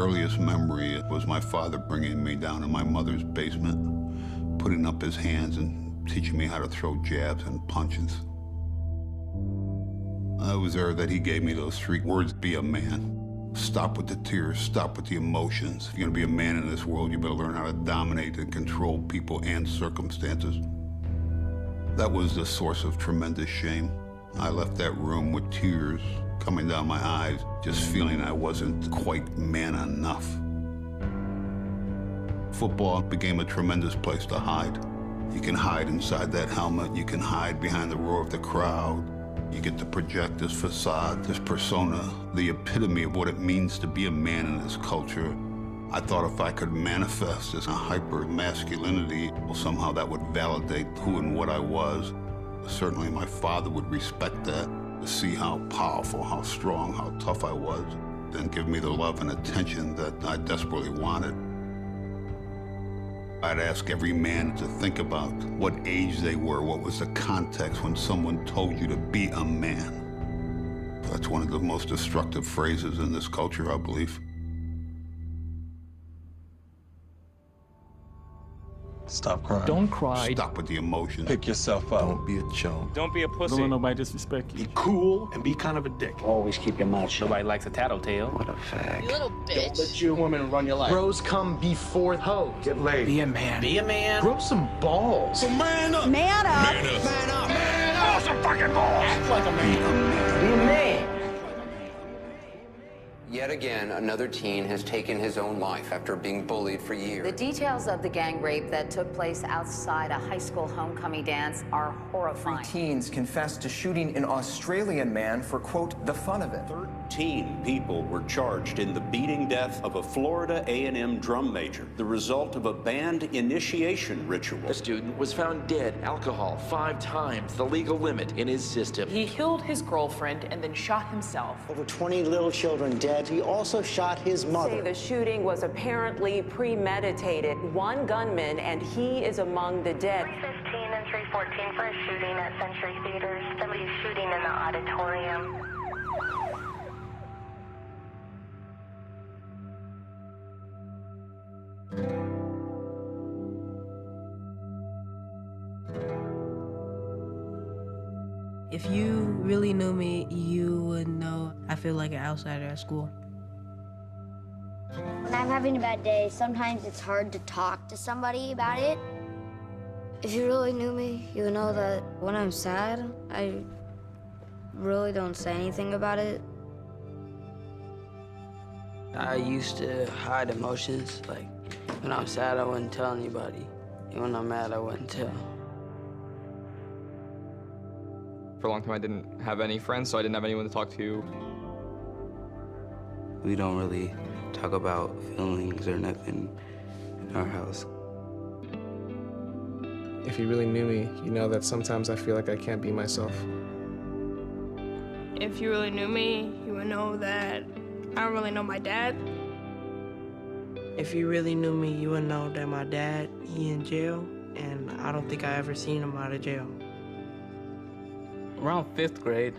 earliest memory was my father bringing me down in my mother's basement, putting up his hands and teaching me how to throw jabs and punches. I was there that he gave me those 3 words: be a man. Stop with the tears, stop with the emotions. If you're gonna be a man in this world, you better learn how to dominate and control people and circumstances. That was the source of tremendous shame. I left that room with tears coming down my eyes, just feeling I wasn't quite man enough. Football became a tremendous place to hide. You can hide inside that helmet, you can hide behind the roar of the crowd. You get to project this facade, this persona, the epitome of what it means to be a man in this culture. I thought if I could manifest this hyper masculinity, well, somehow that would validate who and what I was. Certainly my father would respect that, to see how powerful, how strong, how tough I was, then give me the love and attention that I desperately wanted. I'd ask every man to think about what age they were, what was the context when someone told you to be a man. That's one of the most destructive phrases in this culture, I believe. Stop crying. Don't cry. Stop with the emotion. Pick yourself up. Don't be a chump. Don't be a pussy. Don't let nobody disrespect you. Be cool and be kind of a dick. Always keep your mouth shut. Nobody likes a tattletale. What a fag. You little bitch. Don't let your woman run your life. Bros come before hoes. Get laid. Be a man. Be a man. Grow some balls. So man up. Man up. Man up. Man up. Man up. Grow some fucking balls. Act like a man. Be a man. Yet again, another teen has taken his own life after being bullied for years. The details of the gang rape that took place outside a high school homecoming dance are horrifying. 3 teens confessed to shooting an Australian man for, quote, the fun of it. 13 people were charged in the beating death of a Florida A&M drum major, the result of a banned initiation ritual. The student was found dead, alcohol 5 times the legal limit in his system. He killed his girlfriend and then shot himself. Over 20 little children dead. He also shot his mother. The shooting was apparently premeditated. 1 gunman, and he is among the dead. 315 and 314 for a shooting at Century Theaters. Somebody's shooting in the auditorium. If you really knew me, you would know I feel like an outsider at school. When I'm having a bad day, sometimes it's hard to talk to somebody about it. If you really knew me, you would know that when I'm sad, I really don't say anything about it. I used to hide emotions. Like, when I'm sad, I wouldn't tell anybody. And when I'm mad, I wouldn't tell. For a long time, I didn't have any friends, so I didn't have anyone to talk to. We don't really talk about feelings or nothing in our house. If you really knew me, you know that sometimes I feel like I can't be myself. If you really knew me, you would know that I don't really know my dad. If you really knew me, you would know that my dad, he in jail, and I don't think I ever seen him out of jail. Around 5th grade,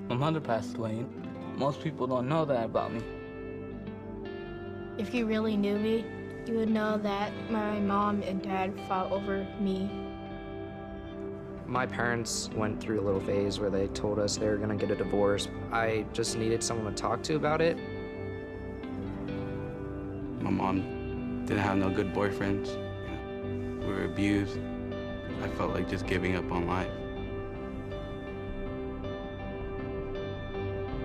my mother passed away. Most people don't know that about me. If you really knew me, you would know that my mom and dad fought over me. My parents went through a little phase where they told us they were gonna get a divorce. I just needed someone to talk to about it. My mom didn't have no good boyfriends. We were abused. I felt like just giving up on life.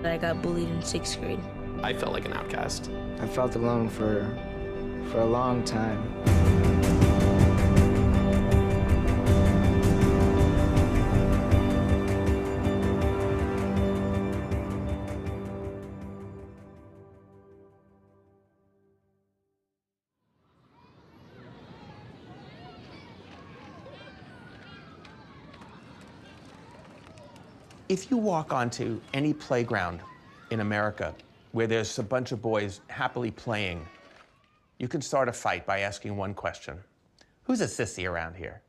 I got bullied in 6th grade. I felt like an outcast. I felt alone for a long time. If you walk onto any playground in America where there's a bunch of boys happily playing, you can start a fight by asking one question. Who's a sissy around here?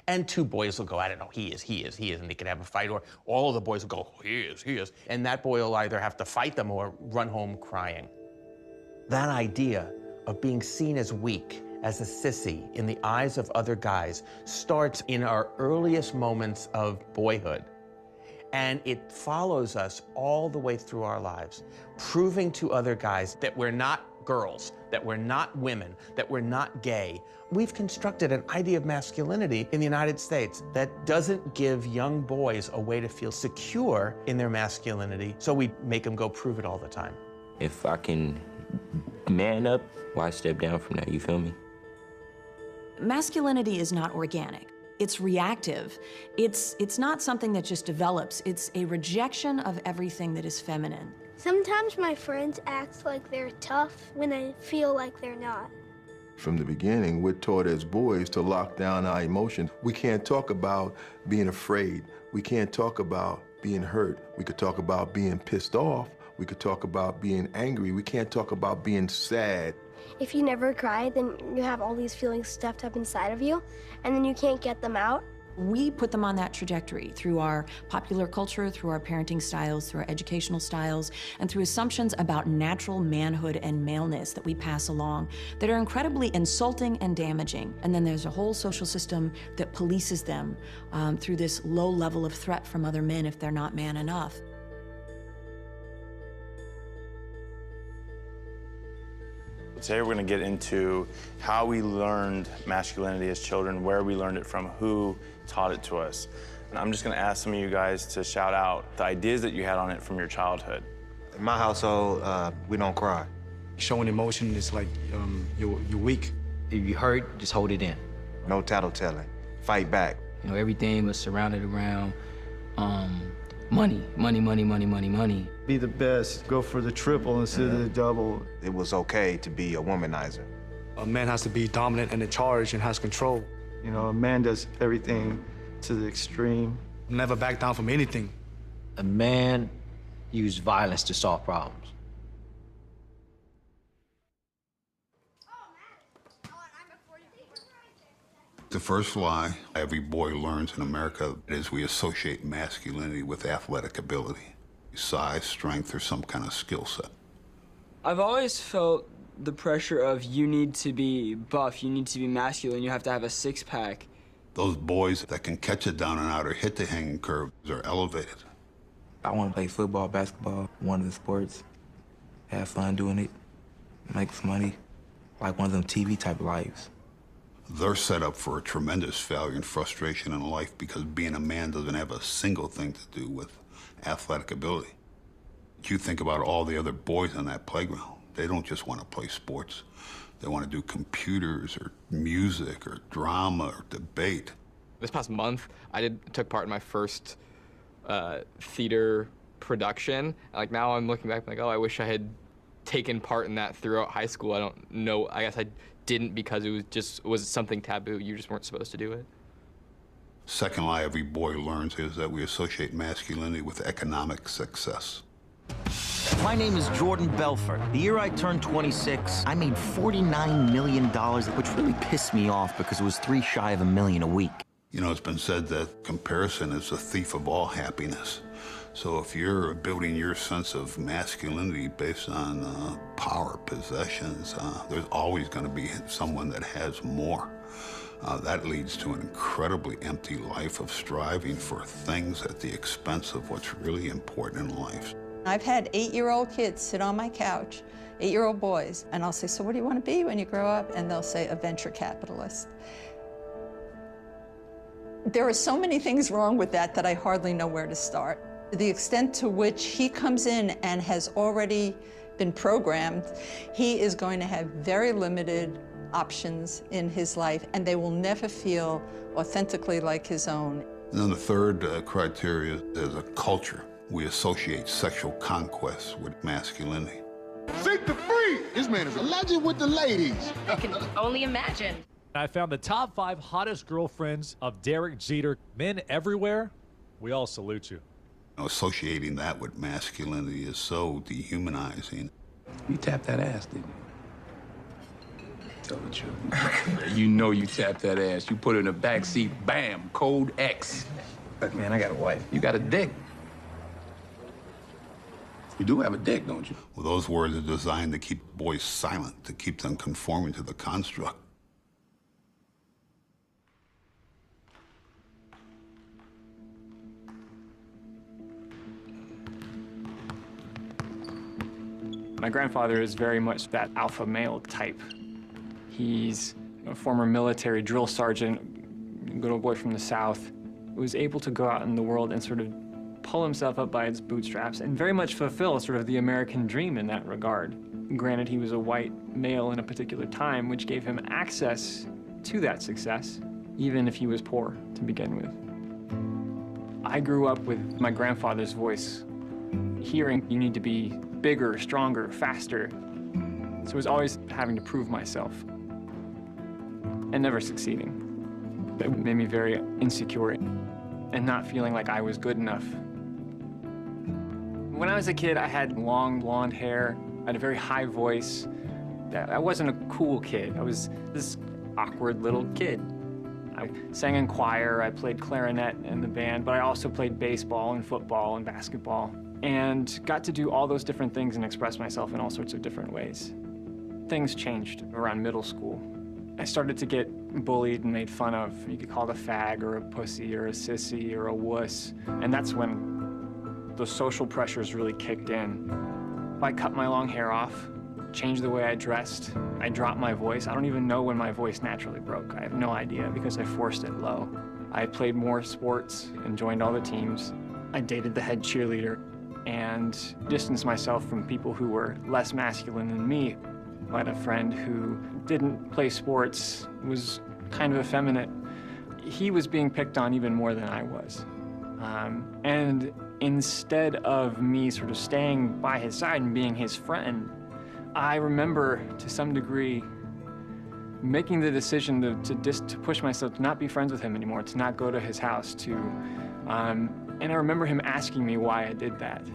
And 2 boys will go at it. Oh, he is, and they can have a fight. Or all of the boys will go, oh, he is. And that boy will either have to fight them or run home crying. That idea of being seen as weak, as a sissy in the eyes of other guys starts in our earliest moments of boyhood. And it follows us all the way through our lives, proving to other guys that we're not girls, that we're not women, that we're not gay. We've constructed an idea of masculinity in the United States that doesn't give young boys a way to feel secure in their masculinity, so we make them go prove it all the time. If I can man up, why step down from that, you feel me? Masculinity is not organic. It's reactive. It's not something that just develops. It's a rejection of everything that is feminine. Sometimes my friends act like they're tough when I feel like they're not. From the beginning, we're taught as boys to lock down our emotions. We can't talk about being afraid. We can't talk about being hurt. We could talk about being pissed off. We could talk about being angry. We can't talk about being sad. If you never cry, then you have all these feelings stuffed up inside of you, and then you can't get them out. We put them on that trajectory through our popular culture, through our parenting styles, through our educational styles, and through assumptions about natural manhood and maleness that we pass along that are incredibly insulting and damaging. And then there's a whole social system that polices them through this low level of threat from other men if they're not man enough. Today we're going to get into how we learned masculinity as children, where we learned it from, who taught it to us. And I'm just going to ask some of you guys to shout out the ideas that you had on it from your childhood. In my household, we don't cry. Showing emotion is like you're weak. If you hurt, just hold it in. No tattletailing. Fight back. You know, everything was surrounded around money, money, money, money, money, money. Be the best. Go for the triple instead of the double. It was okay to be a womanizer. A man has to be dominant and in charge and has control. You know, a man does everything to the extreme. Never back down from anything. A man used violence to solve problems. The first lie every boy learns in America is we associate masculinity with athletic ability, size, strength, or some kind of skill set. I've always felt the pressure of you need to be buff, you need to be masculine, you have to have a six-pack. Those boys that can catch it down and out or hit the hanging curve are elevated. I want to play football, basketball, one of the sports, have fun doing it, make some money, like one of them TV type lives. They're set up for a tremendous failure and frustration in life because being a man doesn't have a single thing to do with athletic ability. You think about all the other boys on that playground. They don't just want to play sports. They want to do computers or music or drama or debate. This past month, I took part in my first theater production. Like now I'm looking back like, oh, I wish I had taken part in that throughout high school. I don't know, I guess I didn't because it was something taboo. You just weren't supposed to do it. Second lie every boy learns is that we associate masculinity with economic success. My name is Jordan Belfort. The year I turned 26, I made $49 million, which really pissed me off because it was $3 shy of $1 million a week. You know, it's been said that comparison is the thief of all happiness. So if you're building your sense of masculinity based on power, possessions, there's always going to be someone that has more. That leads to an incredibly empty life of striving for things at the expense of what's really important in life. I've had 8-year-old kids sit on my couch, 8-year-old boys, and I'll say, so what do you want to be when you grow up? And they'll say, a venture capitalist. There are so many things wrong with that I hardly know where to start. The extent to which he comes in and has already been programmed, he is going to have very limited options in his life, and they will never feel authentically like his own. And then the third criteria is a culture. We associate sexual conquest with masculinity. Seek the free! This man is a legend with the ladies. I can only imagine. I found the top 5 hottest girlfriends of Derek Jeter. Men everywhere, we all salute you. Associating that with masculinity is so dehumanizing. You tapped that ass, didn't you? Tell the truth. You know you tapped that ass. You put it in the back seat, bam, code X. But man, I got a wife. You got a dick. You do have a dick, don't you? Well, those words are designed to keep boys silent, to keep them conforming to the construct. My grandfather is very much that alpha male type. He's a former military drill sergeant, good old boy from the South, who was able to go out in the world and sort of pull himself up by his bootstraps and very much fulfill sort of the American dream in that regard. Granted, he was a white male in a particular time, which gave him access to that success, even if he was poor to begin with. I grew up with my grandfather's voice, hearing you need to be bigger, stronger, faster. So I was always having to prove myself and never succeeding. That made me very insecure and not feeling like I was good enough. When I was a kid, I had long blonde hair, I had a very high voice. I wasn't a cool kid. I was this awkward little kid. I sang in choir, I played clarinet in the band, but I also played baseball and football and basketball, and got to do all those different things and express myself in all sorts of different ways. Things changed around middle school. I started to get bullied and made fun of. You could call it a fag or a pussy or a sissy or a wuss, and that's when the social pressures really kicked in. I cut my long hair off, changed the way I dressed, I dropped my voice. I don't even know when my voice naturally broke. I have no idea because I forced it low. I played more sports and joined all the teams. I dated the head cheerleader and distanced myself from people who were less masculine than me. I had a friend who didn't play sports, was kind of effeminate. He was being picked on even more than I was. And instead of me sort of staying by his side and being his friend, I remember to some degree making the decision to push myself to not be friends with him anymore, to not go to his house, and I remember him asking me why I did that.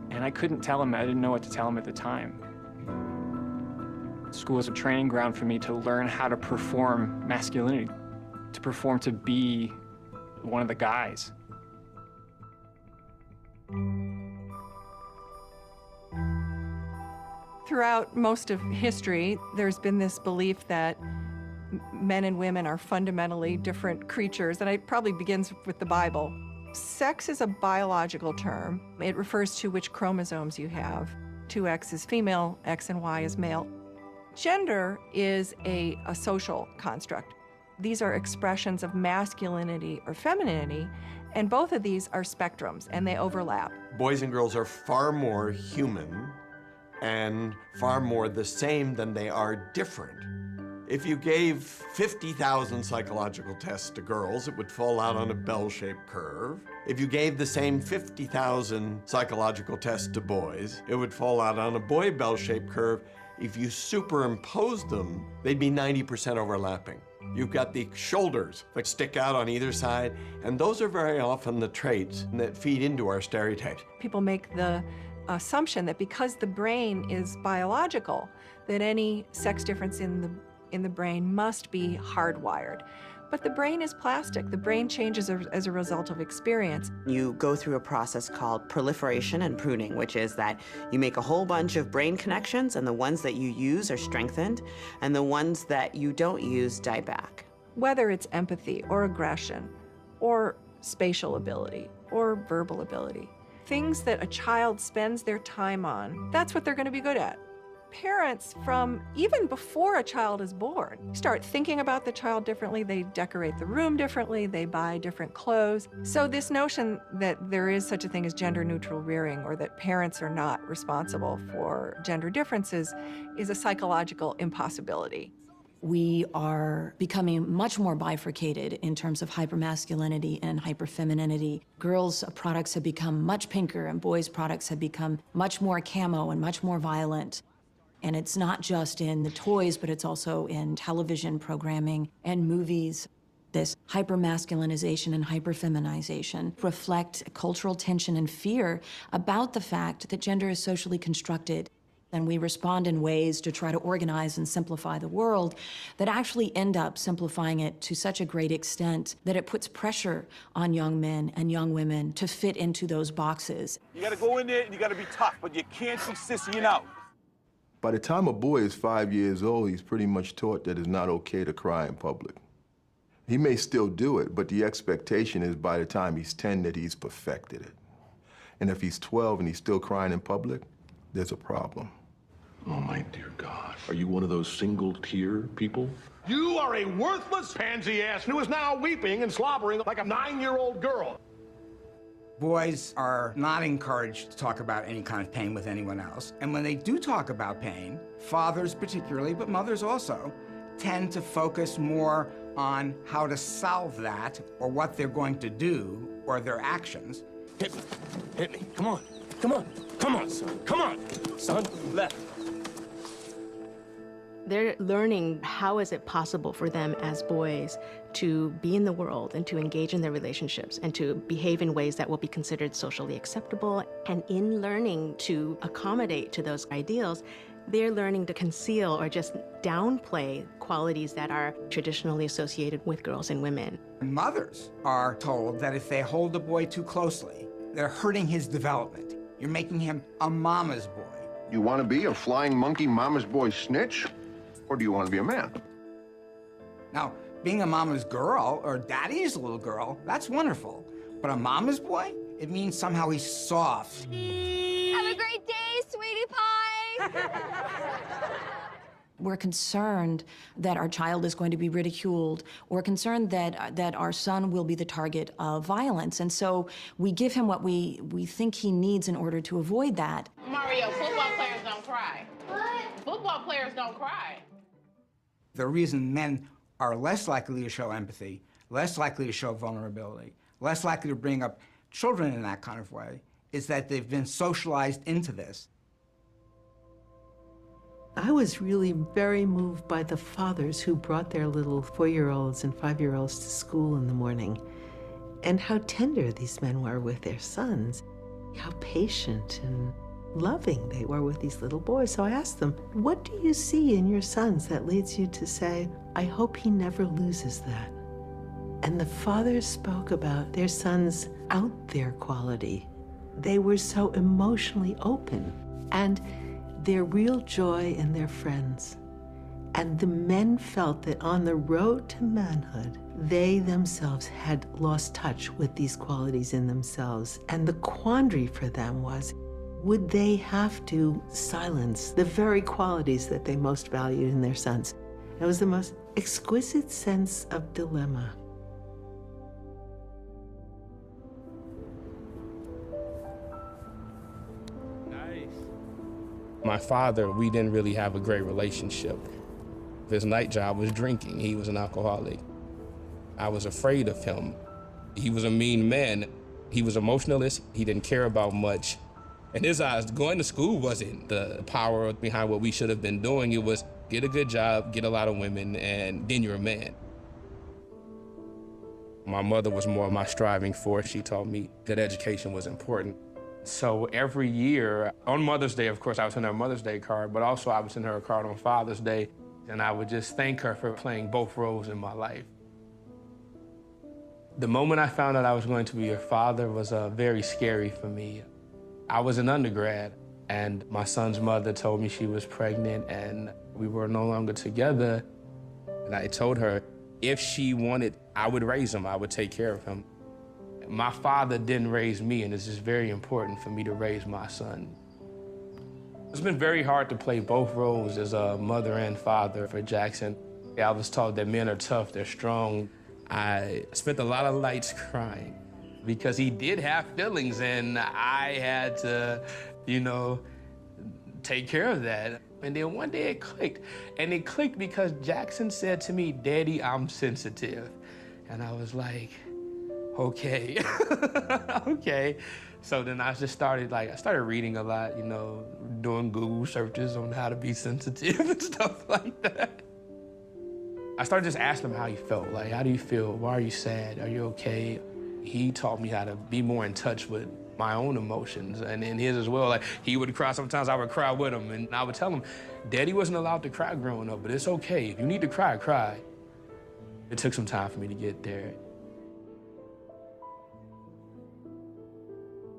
And I couldn't tell him, I didn't know what to tell him at the time. School was a training ground for me to learn how to perform masculinity, to perform to be one of the guys. Throughout most of history, there's been this belief that men and women are fundamentally different creatures, and it probably begins with the Bible. Sex is a biological term. It refers to which chromosomes you have. 2X is female, X and Y is male. Gender is a social construct. These are expressions of masculinity or femininity, and both of these are spectrums, and they overlap. Boys and girls are far more human and far more the same than they are different. If you gave 50,000 psychological tests to girls, it would fall out on a bell-shaped curve. If you gave the same 50,000 psychological tests to boys, it would fall out on a boy bell-shaped curve. If you superimposed them, they'd be 90% overlapping. You've got the shoulders that stick out on either side, and those are very often the traits that feed into our stereotypes. People make the assumption that because the brain is biological, that any sex difference in the brain must be hardwired. But the brain is plastic. The brain changes as a result of experience. You go through a process called proliferation and pruning, which is that you make a whole bunch of brain connections, and the ones that you use are strengthened, and the ones that you don't use die back. Whether it's empathy or aggression or spatial ability or verbal ability, things that a child spends their time on, that's what they're going to be good at. Parents, from even before a child is born, start thinking about the child differently. They decorate the room differently. They buy different clothes. So this notion that there is such a thing as gender-neutral rearing, or that parents are not responsible for gender differences, is a psychological impossibility. We are becoming much more bifurcated in terms of hypermasculinity and hyperfemininity. Girls' products have become much pinker, and boys' products have become much more camo and much more violent. And it's not just in the toys, but it's also in television programming and movies. This hypermasculinization and hyperfeminization reflect cultural tension and fear about the fact that gender is socially constructed. And we respond in ways to try to organize and simplify the world that actually end up simplifying it to such a great extent that it puts pressure on young men and young women to fit into those boxes. You gotta go in there and you gotta be tough, but you can't be sissying out. By the time a boy is 5 years old, he's pretty much taught that it's not okay to cry in public. He may still do it, but the expectation is by the time he's 10 that he's perfected it. And if he's 12 and he's still crying in public, there's a problem. Oh, my dear God. Are you one of those single-tear people? You are a worthless pansy ass who is now weeping and slobbering like a 9-year-old girl. Boys are not encouraged to talk about any kind of pain with anyone else. And when they do talk about pain, fathers particularly, but mothers also, tend to focus more on how to solve that or what they're going to do or their actions. Hit me. Hit me. Come on. Come on. Come on, son. Come on. Son, left. They're learning how is it possible for them as boys to be in the world and to engage in their relationships and to behave in ways that will be considered socially acceptable. And in learning to accommodate to those ideals, they're learning to conceal or just downplay qualities that are traditionally associated with girls and women. Mothers are told that if they hold a boy too closely, they're hurting his development. You're making him a mama's boy. You want to be a flying monkey mama's boy snitch? Or do you want to be a man? Now, being a mama's girl or daddy's little girl, that's wonderful. But a mama's boy? It means somehow he's soft. Have a great day, sweetie pie. We're concerned that our child is going to be ridiculed. We're concerned that our son will be the target of violence. And so we give him what we think he needs in order to avoid that. Mario, football players don't cry. What? Football players don't cry. The reason men are less likely to show empathy, less likely to show vulnerability, less likely to bring up children in that kind of way, is that they've been socialized into this. I was really very moved by the fathers who brought their little 4-year-olds and 5-year-olds to school in the morning, and how tender these men were with their sons, how patient and loving they were with these little boys. So I asked them, what do you see in your sons that leads you to say, I hope he never loses that? And the fathers spoke about their sons' out there quality. They were so emotionally open, and their real joy in their friends. And the men felt that on the road to manhood, they themselves had lost touch with these qualities in themselves. And the quandary for them was, would they have to silence the very qualities that they most valued in their sons? It was the most exquisite sense of dilemma. My father, we didn't really have a great relationship. His night job was drinking. He was an alcoholic. I was afraid of him. He was a mean man. He was emotionalist. He didn't care about much. In his eyes, going to school wasn't the power behind what we should have been doing. It was get a good job, get a lot of women, and then you're a man. My mother was more of my striving force. She taught me that education was important. So every year, on Mother's Day, of course, I would send her a Mother's Day card, but also I would send her a card on Father's Day, and I would just thank her for playing both roles in my life. The moment I found out I was going to be her father was very scary for me. I was an undergrad, and my son's mother told me she was pregnant, and we were no longer together. And I told her, if she wanted, I would raise him, I would take care of him. My father didn't raise me, and it's just very important for me to raise my son. It's been very hard to play both roles as a mother and father for Jackson. I was taught that men are tough, they're strong. I spent a lot of nights crying because he did have feelings, and I had to, take care of that. And then one day it clicked, and it clicked because Jackson said to me, "Daddy, I'm sensitive." And I was like, okay, okay. So then I just started, I started reading a lot, doing Google searches on how to be sensitive and stuff like that. I started just asking him how he felt, how do you feel? Why are you sad? Are you okay? He taught me how to be more in touch with my own emotions and his as well. Like, he would cry, sometimes I would cry with him, and I would tell him, Daddy wasn't allowed to cry growing up, but it's okay. If you need to cry, cry. It took some time for me to get there.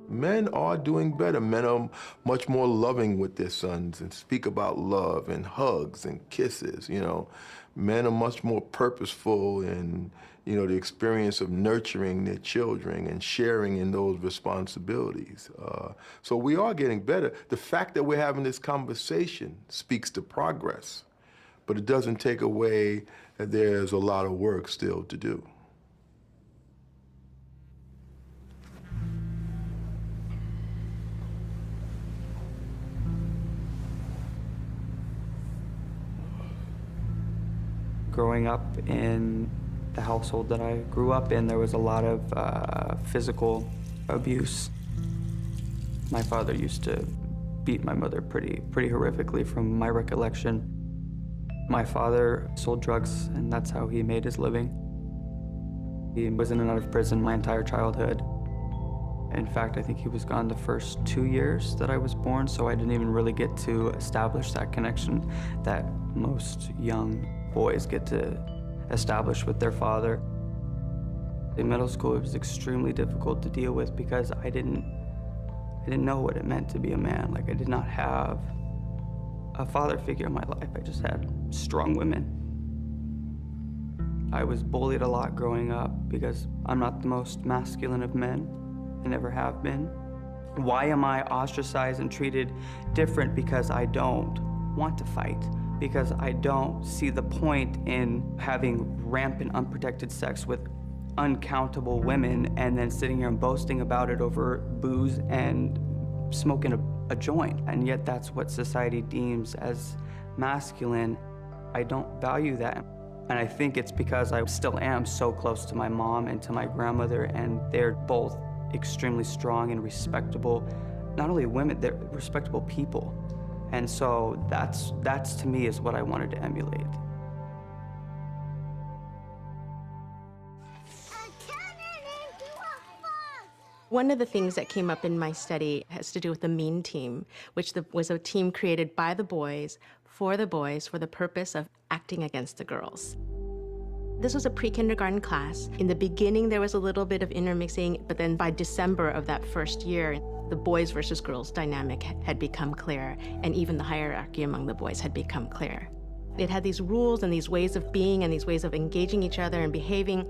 Men are doing better. Men are much more loving with their sons and speak about love and hugs and kisses, you know. Men are much more purposeful in, you know, the experience of nurturing their children and sharing in those responsibilities. So we are getting better. The fact that we're having this conversation speaks to progress, but it doesn't take away that there's a lot of work still to do. Growing up in the household that I grew up in, there was a lot of physical abuse. My father used to beat my mother pretty horrifically from my recollection. My father sold drugs, and that's how he made his living. He was in and out of prison my entire childhood. In fact, I think he was gone the first 2 years that I was born, so I didn't even really get to establish that connection that most young boys get to establish with their father. In middle school, it was extremely difficult to deal with because I didn't know what it meant to be a man. Like, I did not have a father figure in my life. I just had strong women. I was bullied a lot growing up because I'm not the most masculine of men. I never have been. Why am I ostracized and treated different? Because I don't want to fight. Because I don't see the point in having rampant, unprotected sex with uncountable women and then sitting here and boasting about it over booze and smoking a joint. And yet that's what society deems as masculine. I don't value that. And I think it's because I still am so close to my mom and to my grandmother, and they're both extremely strong and respectable. Not only women, they're respectable people. And so that's to me is what I wanted to emulate. One of the things that came up in my study has to do with the MEAN team, which was a team created by the boys, for the purpose of acting against the girls. This was a pre-kindergarten class. In the beginning, there was a little bit of intermixing, but then by December of that first year, the boys versus girls dynamic had become clear, and even the hierarchy among the boys had become clear. It had these rules and these ways of being and these ways of engaging each other and behaving.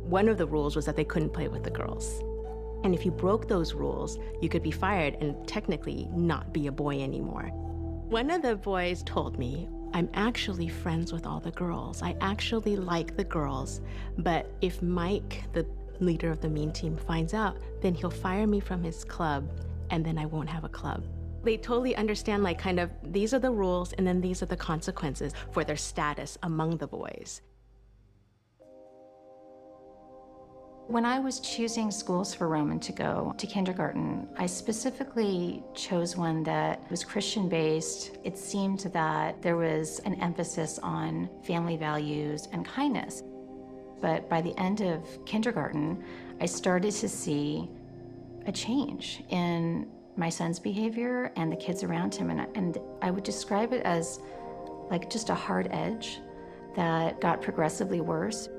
One of the rules was that they couldn't play with the girls. And if you broke those rules, you could be fired and technically not be a boy anymore. One of the boys told me, I'm actually friends with all the girls. I actually like the girls, but if Mike, the leader of the MEAN team, finds out, then he'll fire me from his club, and then I won't have a club. They totally understand, like, kind of, these are the rules, and then these are the consequences for their status among the boys. When I was choosing schools for Roman to go to kindergarten, I specifically chose one that was Christian-based. It seemed that there was an emphasis on family values and kindness. But by the end of kindergarten, I started to see a change in my son's behavior and the kids around him. And I would describe it as like just a hard edge that got progressively worse.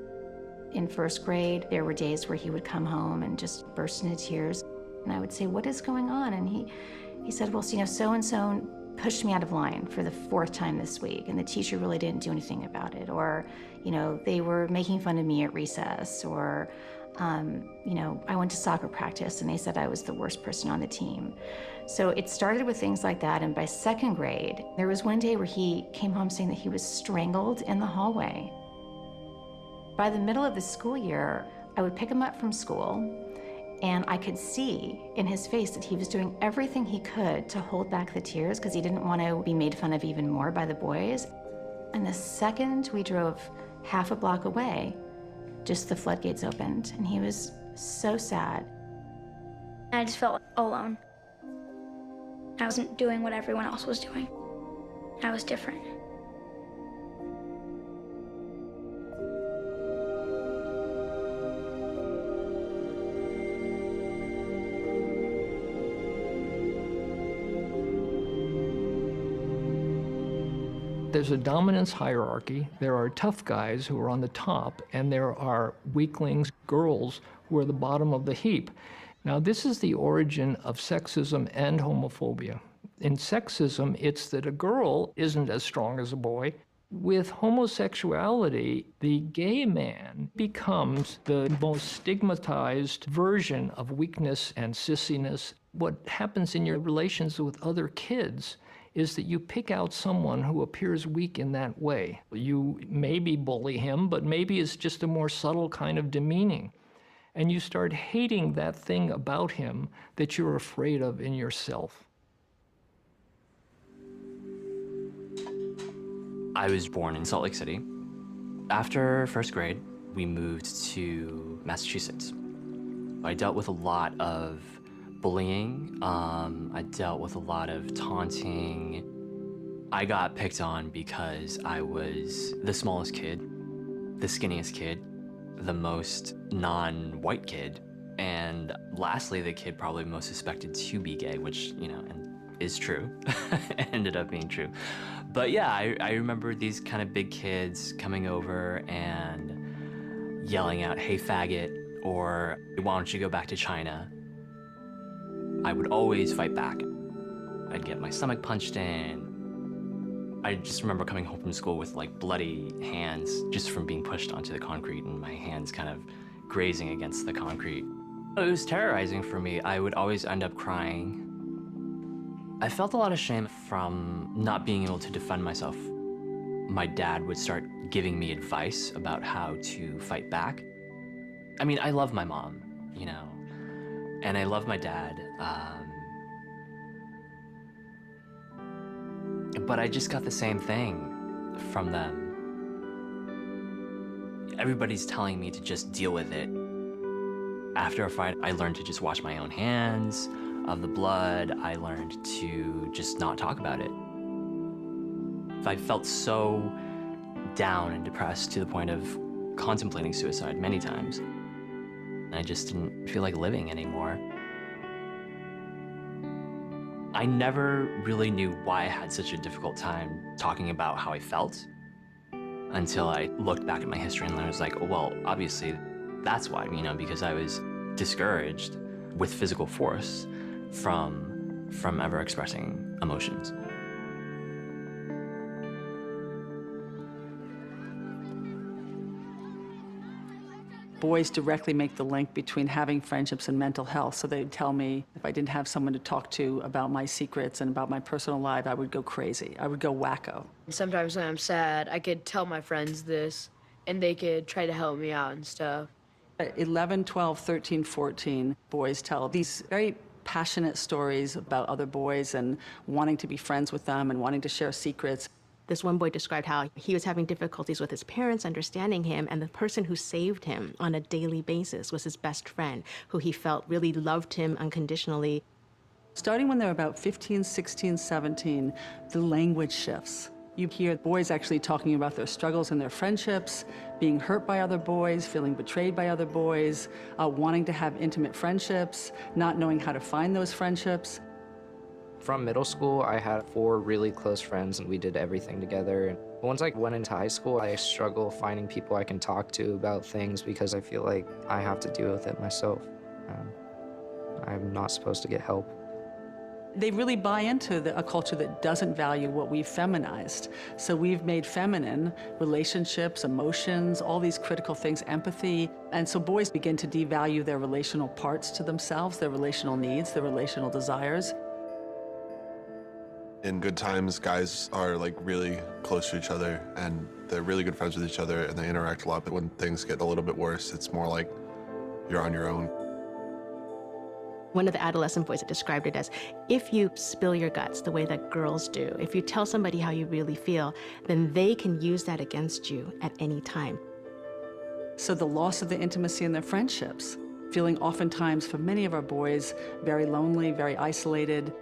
In first grade, there were days where he would come home and just burst into tears. And I would say, what is going on? And he said, well, so-and-so pushed me out of line for the 4th time this week, and the teacher really didn't do anything about it. Or, they were making fun of me at recess. Or, I went to soccer practice and they said I was the worst person on the team. So it started with things like that. And by 2nd grade, there was one day where he came home saying that he was strangled in the hallway. By the middle of the school year, I would pick him up from school, and I could see in his face that he was doing everything he could to hold back the tears because he didn't want to be made fun of even more by the boys. And the second we drove half a block away, just the floodgates opened, and he was so sad. I just felt alone. I wasn't doing what everyone else was doing. I was different. There's a dominance hierarchy. There are tough guys who are on the top, and there are weaklings, girls, who are the bottom of the heap. Now, this is the origin of sexism and homophobia. In sexism, it's that a girl isn't as strong as a boy. With homosexuality, the gay man becomes the most stigmatized version of weakness and sissiness. What happens in your relations with other kids is that you pick out someone who appears weak in that way. You maybe bully him, but maybe it's just a more subtle kind of demeaning. And you start hating that thing about him that you're afraid of in yourself. I was born in Salt Lake City. After first grade, we moved to Massachusetts. I dealt with a lot of bullying. I dealt with a lot of taunting. I got picked on because I was the smallest kid, the skinniest kid, the most non-white kid, and lastly, the kid probably most suspected to be gay, which, you know, is true. Ended up being true. But yeah, I remember these kind of big kids coming over and yelling out, "Hey, faggot," or "Why don't you go back to China?" I would always fight back. I'd get my stomach punched in. I just remember coming home from school with like bloody hands just from being pushed onto the concrete and my hands kind of grazing against the concrete. It was terrorizing for me. I would always end up crying. I felt a lot of shame from not being able to defend myself. My dad would start giving me advice about how to fight back. I mean, I love my mom, you know, and I love my dad. But I just got the same thing from them. Everybody's telling me to just deal with it. After a fight, I learned to just wash my own hands of the blood. I learned to just not talk about it. I felt so down and depressed to the point of contemplating suicide many times. I just didn't feel like living anymore. I never really knew why I had such a difficult time talking about how I felt until I looked back at my history and I was like, oh, well, obviously that's why, you know, because I was discouraged with physical force from ever expressing emotions. Boys directly make the link between having friendships and mental health. So they'd tell me if I didn't have someone to talk to about my secrets and about my personal life, I would go crazy. I would go wacko. Sometimes when I'm sad, I could tell my friends this, and they could try to help me out and stuff. At 11, 12, 13, 14, boys tell these very passionate stories about other boys and wanting to be friends with them and wanting to share secrets. This one boy described how he was having difficulties with his parents understanding him, and the person who saved him on a daily basis was his best friend, who he felt really loved him unconditionally. Starting when they're about 15, 16, 17, the language shifts. You hear boys actually talking about their struggles in their friendships, being hurt by other boys, feeling betrayed by other boys, wanting to have intimate friendships, not knowing how to find those friendships. From middle school, I had 4 really close friends and we did everything together. Once I went into high school, I struggle finding people I can talk to about things because I feel like I have to deal with it myself. I'm not supposed to get help. They really buy into a culture that doesn't value what we've feminized. So we've made feminine relationships, emotions, all these critical things, empathy. And so boys begin to devalue their relational parts to themselves, their relational needs, their relational desires. In good times, guys are like really close to each other and they're really good friends with each other and they interact a lot. But when things get a little bit worse, it's more like you're on your own. One of the adolescent boys described it as, if you spill your guts the way that girls do, if you tell somebody how you really feel, then they can use that against you at any time. So the loss of the intimacy in their friendships, feeling oftentimes for many of our boys very lonely, very isolated.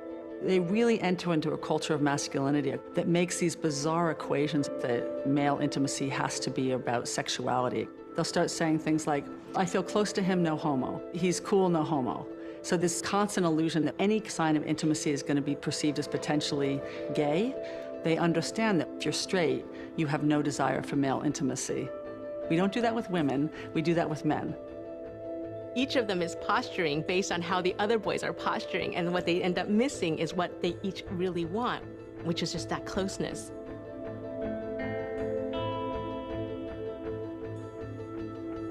They really enter into a culture of masculinity that makes these bizarre equations that male intimacy has to be about sexuality. They'll start saying things like, I feel close to him, no homo. He's cool, no homo. So this constant illusion that any sign of intimacy is going to be perceived as potentially gay, They understand that if you're straight, you have no desire for male intimacy. We don't do that with women, we do that with men. Each of them is posturing based on how the other boys are posturing, and what they end up missing is what they each really want, which is just that closeness.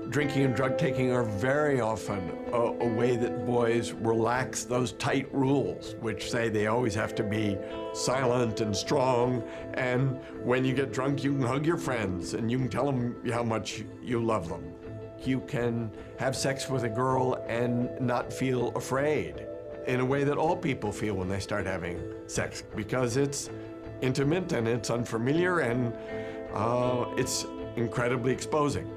Drinking and drug taking are very often a way that boys relax those tight rules, which say they always have to be silent and strong, and when you get drunk, you can hug your friends and you can tell them how much you love them. You can have sex with a girl and not feel afraid in a way that all people feel when they start having sex, because it's intimate and it's unfamiliar and it's incredibly exposing.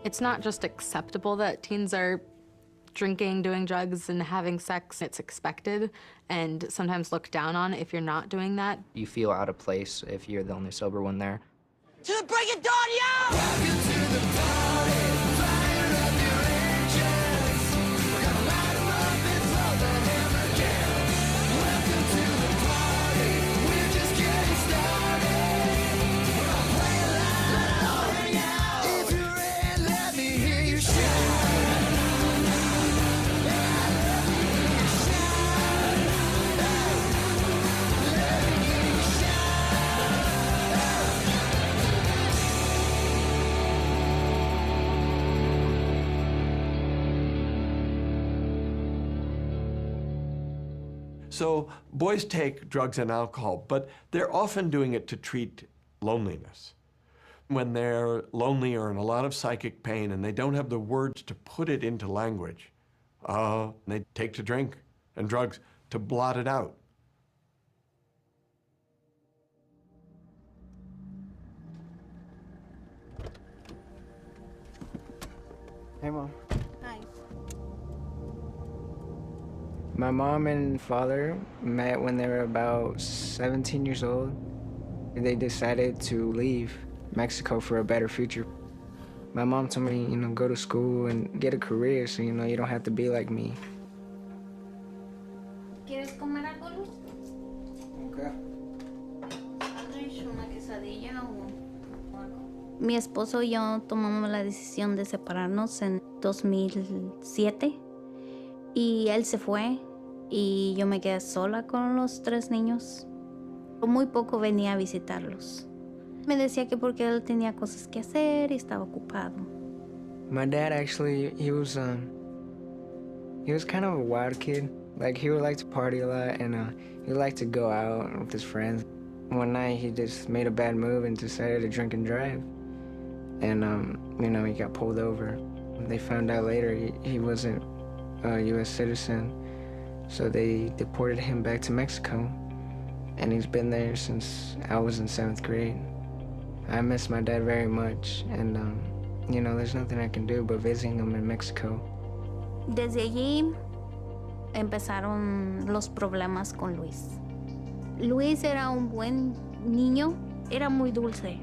It's not just acceptable that teens are drinking, doing drugs, and having sex. It's expected and sometimes looked down on if you're not doing that. You feel out of place if you're the only sober one there. To the break of dawn, yo! Welcome to the party, fire up your engines. We're gonna light 'em up and blow the hammer down. Welcome to the party, we're just getting started. We're gonna play loud, hang out. If you're in, let me hear you shout. So boys take drugs and alcohol, but they're often doing it to treat loneliness. When they're lonely or in a lot of psychic pain and they don't have the words to put it into language, they take to drink and drugs to blot it out. Hey, Mom. Hi. My mom and father met when they were about 17 years old. They decided to leave Mexico for a better future. My mom told me, go to school and get a career so, you don't have to be like me. ¿Quieres comer algo, Luis? Okay. ¿Sándwich, una quesadilla o algo? Mi esposo y yo tomamos la decisión de separarnos en 2007 y él se fue y yo me quedé sola con los 3 niños. Muy poco venía a visitarlos. Me decía que porque él tenía cosas que hacer y estaba ocupado. My dad actually, he was kind of a wild kid. Like, he would like to party a lot and he would like to go out with his friends. One night he just made a bad move and decided to drink and drive. And, he got pulled over. They found out later he wasn't a U.S. citizen, so they deported him back to Mexico. And he's been there since I was in 7th grade. I miss my dad very much, and, there's nothing I can do but visiting him in Mexico. Desde allí empezaron los problemas con Luis. Luis era un buen niño, era muy dulce,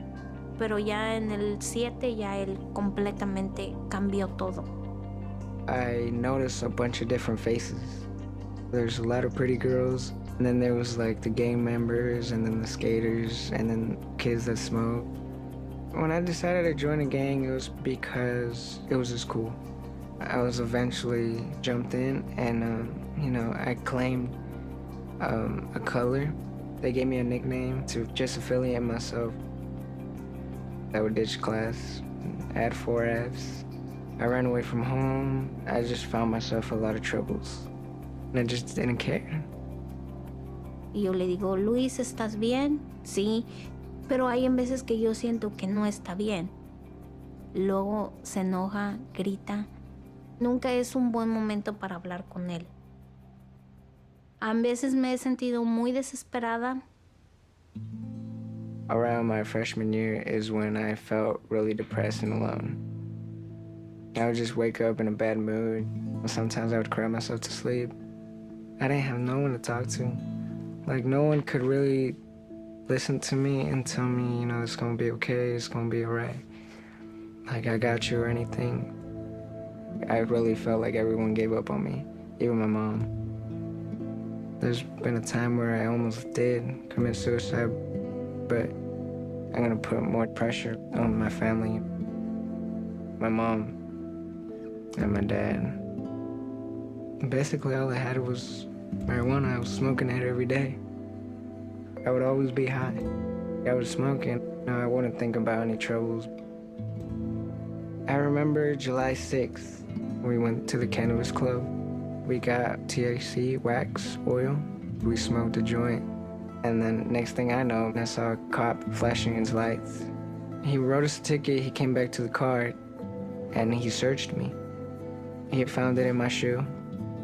pero ya en el 7 ya él completamente cambió todo. I noticed a bunch of different faces. There's a lot of pretty girls, and then there was like the gang members, and then the skaters, and then kids that smoke. When I decided to join a gang, it was because it was just cool. I was eventually jumped in, and I claimed a color. They gave me a nickname to just affiliate myself. I would ditch class, add 4 Fs. I ran away from home. I just found myself a lot of troubles. And I just didn't care. Y yo le digo, Luis, ¿estás bien? Sí, pero hay en veces que yo siento que no está bien. Luego se enoja, grita. Nunca es un buen momento para hablar con él. A veces me he sentido muy desesperada. Around my freshman year is when I felt really depressed and alone. I would just wake up in a bad mood. Sometimes I would cry myself to sleep. I didn't have no one to talk to. Like, no one could really listen to me and tell me, it's gonna be okay, it's gonna be all right. Like, I got you or anything. I really felt like everyone gave up on me, even my mom. There's been a time where I almost did commit suicide, but I'm gonna put more pressure on my family, my mom, and my dad. Basically, all I had was marijuana. I was smoking it every day. I would always be high. I was smoking. I wouldn't think about any troubles. I remember July 6th, we went to the cannabis club. We got THC, wax, oil. We smoked a joint. And then next thing I know, I saw a cop flashing his lights. He wrote us a ticket, he came back to the car, and he searched me. He found it in my shoe,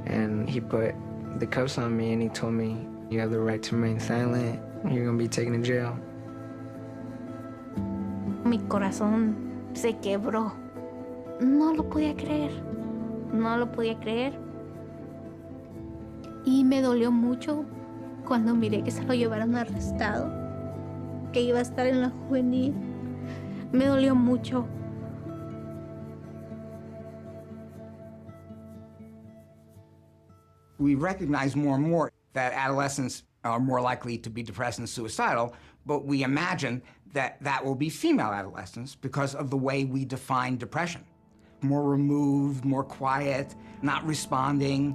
and he put the cuffs on me, and he told me, you have the right to remain silent, you're gonna be taken to jail. Mi corazón se quebró. No lo podía creer. No lo podía creer. Y me dolió mucho cuando miré que se lo llevaron arrestado, que iba a estar en la juvenil. Me dolió mucho. We recognize more and more that adolescents are more likely to be depressed and suicidal, but we imagine that that will be female adolescents because of the way we define depression. More removed, more quiet, not responding.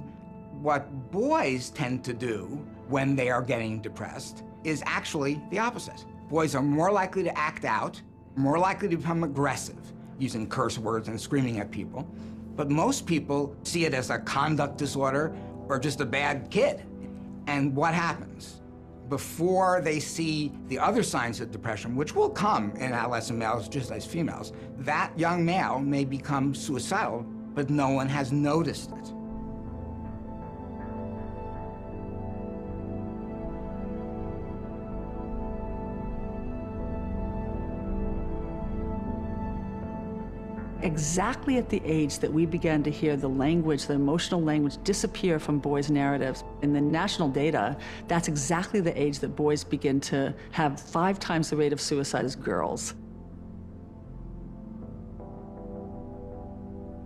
What boys tend to do when they are getting depressed is actually the opposite. Boys are more likely to act out, more likely to become aggressive, using curse words and screaming at people. But most people see it as a conduct disorder or just a bad kid. And what happens? Before they see the other signs of depression, which will come in adolescent males just as females, that young male may become suicidal, but no one has noticed it. Exactly at the age that we began to hear the language, the emotional language, disappear from boys' narratives. In the national data, that's exactly the age that boys begin to have 5 times the rate of suicide as girls.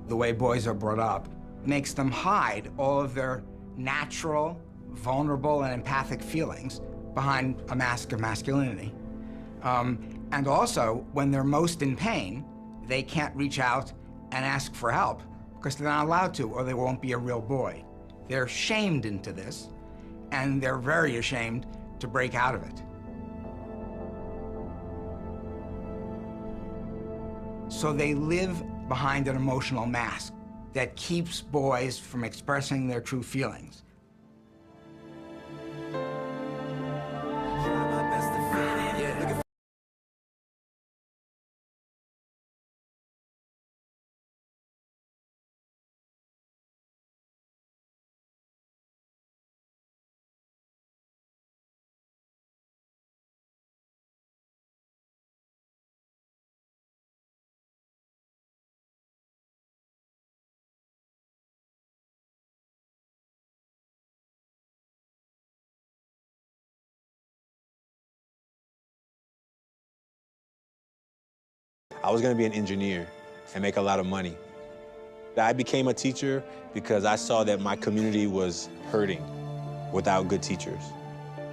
The way boys are brought up makes them hide all of their natural, vulnerable, and empathic feelings behind a mask of masculinity. And also, when they're most in pain, they can't reach out and ask for help because they're not allowed to, or they won't be a real boy. They're shamed into this, and they're very ashamed to break out of it. So they live behind an emotional mask that keeps boys from expressing their true feelings. I was gonna be an engineer and make a lot of money. I became a teacher because I saw that my community was hurting without good teachers.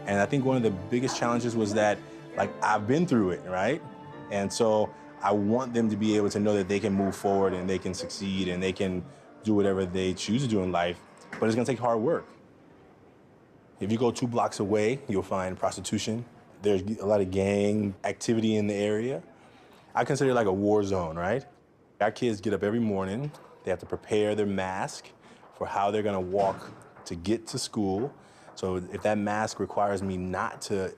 And I think one of the biggest challenges was that, like, I've been through it, right? And so I want them to be able to know that they can move forward and they can succeed and they can do whatever they choose to do in life, but it's gonna take hard work. If you go 2 blocks away, you'll find prostitution. There's a lot of gang activity in the area. I consider it like a war zone, right? Our kids get up every morning. They have to prepare their mask for how they're gonna walk to get to school. So if that mask requires me not to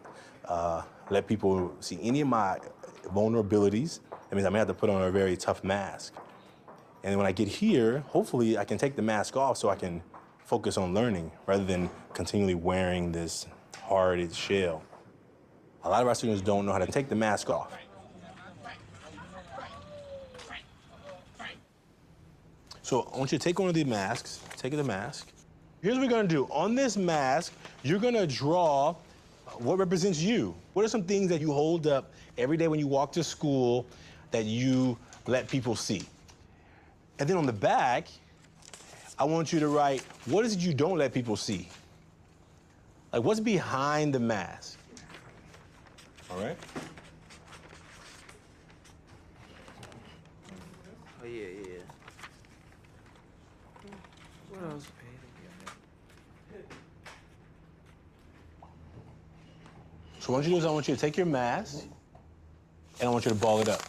let people see any of my vulnerabilities, that means I'm gonna have to put on a very tough mask. And when I get here, hopefully I can take the mask off so I can focus on learning rather than continually wearing this hard shell. A lot of our students don't know how to take the mask off. So I want you to take one of these masks, take the mask. Here's what we're gonna do. On this mask, you're gonna draw what represents you. What are some things that you hold up every day when you walk to school that you let people see? And then on the back, I want you to write, what is it you don't let people see? Like, what's behind the mask? All right? Oh, yeah. What else? So what I want you to do is I want you to take your mask and I want you to ball it up.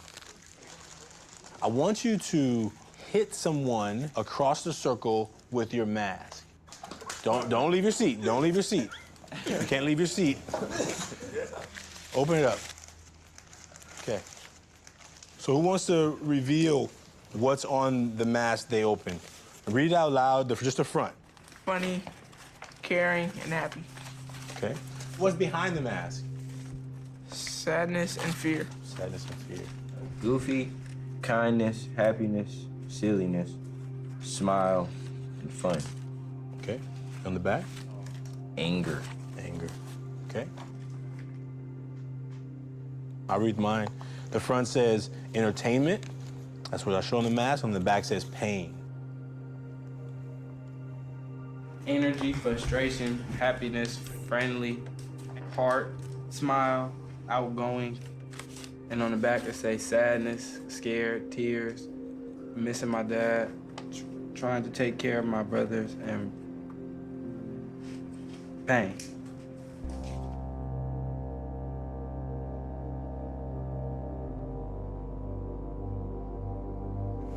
I want you to hit someone across the circle with your mask. Don't leave your seat. Don't leave your seat. You can't leave your seat. Open it up. Okay. So who wants to reveal what's on the mask they open? Read it out loud, just the front. Funny, caring, and happy. Okay. What's behind the mask? Sadness and fear. Sadness and fear. Goofy, kindness, happiness, silliness, smile, and fun. Okay. On the back? Anger. Anger. Okay. I'll read mine. The front says entertainment. That's what I show on the mask. On the back says pain. Energy, frustration, happiness, friendly, heart, smile, outgoing. And on the back it says sadness, scared, tears, missing my dad, trying to take care of my brothers, and pain.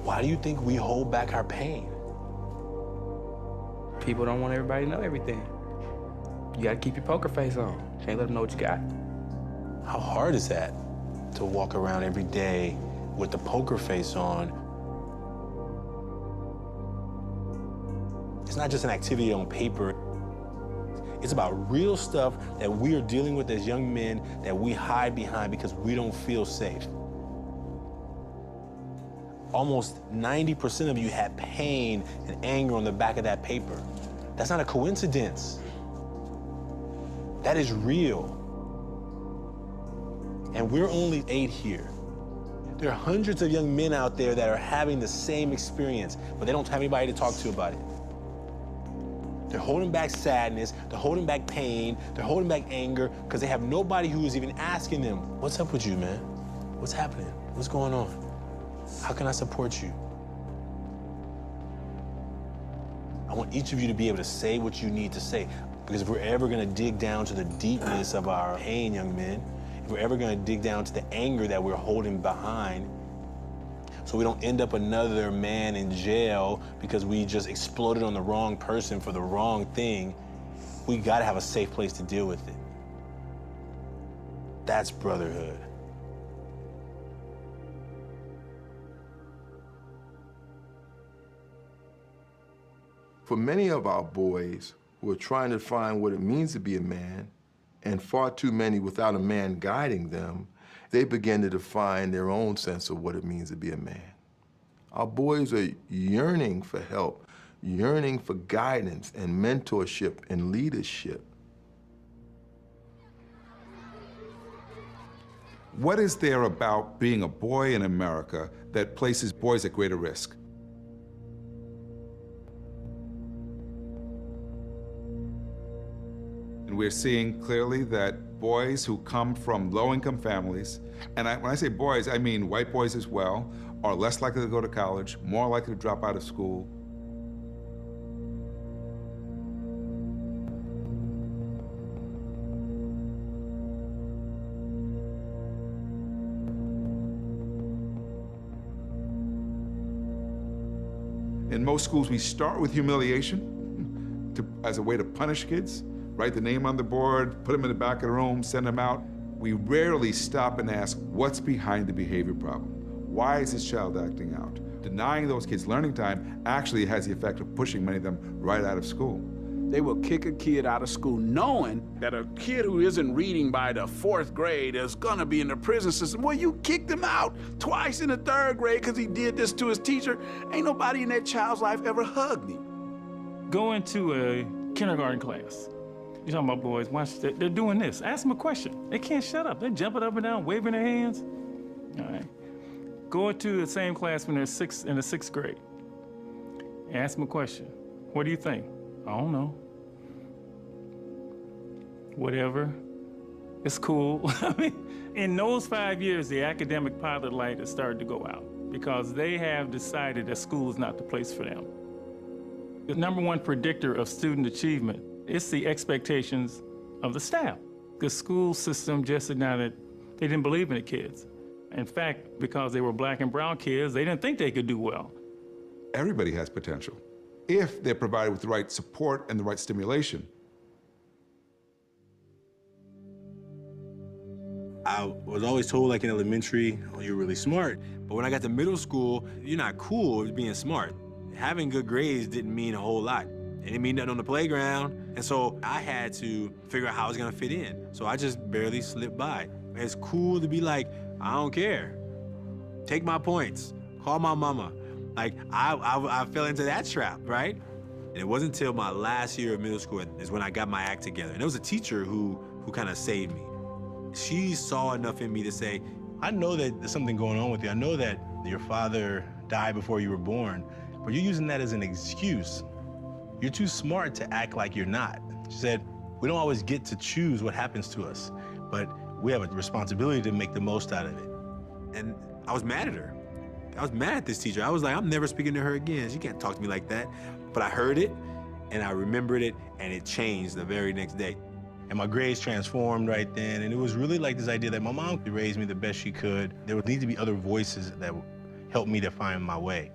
Why do you think we hold back our pain? People don't want everybody to know everything. You gotta keep your poker face on. Can't let them know what you got. How hard is that to walk around every day with the poker face on? It's not just an activity on paper. It's about real stuff that we are dealing with as young men that we hide behind because we don't feel safe. Almost 90% of you had pain and anger on the back of that paper. That's not a coincidence. That is real. And we're only 8 here. There are hundreds of young men out there that are having the same experience, but they don't have anybody to talk to about it. They're holding back sadness, they're holding back pain, they're holding back anger, because they have nobody who is even asking them, what's up with you, man? What's happening? What's going on? How can I support you? I want each of you to be able to say what you need to say, because if we're ever gonna dig down to the deepness of our pain, young men, if we're ever gonna dig down to the anger that we're holding behind, so we don't end up another man in jail because we just exploded on the wrong person for the wrong thing, we gotta have a safe place to deal with it. That's brotherhood. For many of our boys who are trying to find what it means to be a man, and far too many without a man guiding them, they begin to define their own sense of what it means to be a man. Our boys are yearning for help, yearning for guidance and mentorship and leadership. What is there about being a boy in America that places boys at greater risk? And we're seeing clearly that boys who come from low-income families, and when I say boys, I mean white boys as well, are less likely to go to college, more likely to drop out of school. In most schools, we start with humiliation as a way to punish kids. Write the name on the board, put them in the back of the room, send them out. We rarely stop and ask, what's behind the behavior problem? Why is this child acting out? Denying those kids learning time actually has the effect of pushing many of them right out of school. They will kick a kid out of school knowing that a kid who isn't reading by the 4th grade is gonna be in the prison system. Well, you kicked him out twice in the 3rd grade because he did this to his teacher. Ain't nobody in that child's life ever hugged him. Go into a kindergarten class. You're talking about boys, watch, they're doing this. Ask them a question. They can't shut up. They're jumping up and down, waving their hands. All right. Go into the same class when they're in the 6th grade. Ask them a question. What do you think? I don't know. Whatever. It's cool. I mean, in those 5 years, the academic pilot light has started to go out because they have decided that school is not the place for them. The number one predictor of student achievement is the expectations of the staff. The school system just decided they didn't believe in the kids. In fact, because they were black and brown kids, they didn't think they could do well. Everybody has potential if they're provided with the right support and the right stimulation. I was always told, like in elementary, oh, you're really smart. But when I got to middle school, you're not cool with being smart. Having good grades didn't mean a whole lot. It didn't mean nothing on the playground. And so I had to figure out how I was gonna fit in. So I just barely slipped by. It's cool to be like, I don't care. Take my points, call my mama. Like, I fell into that trap, right? And it wasn't until my last year of middle school is when I got my act together. And it was a teacher who kind of saved me. She saw enough in me to say, I know that there's something going on with you. I know that your father died before you were born, but you're using that as an excuse. You're too smart to act like you're not. She said, we don't always get to choose what happens to us, but we have a responsibility to make the most out of it. And I was mad at her. I was mad at this teacher. I was like, I'm never speaking to her again. She can't talk to me like that. But I heard it, and I remembered it, and it changed the very next day. And my grades transformed right then, and it was really like this idea that my mom could raise me the best she could. There would need to be other voices that would help me to find my way.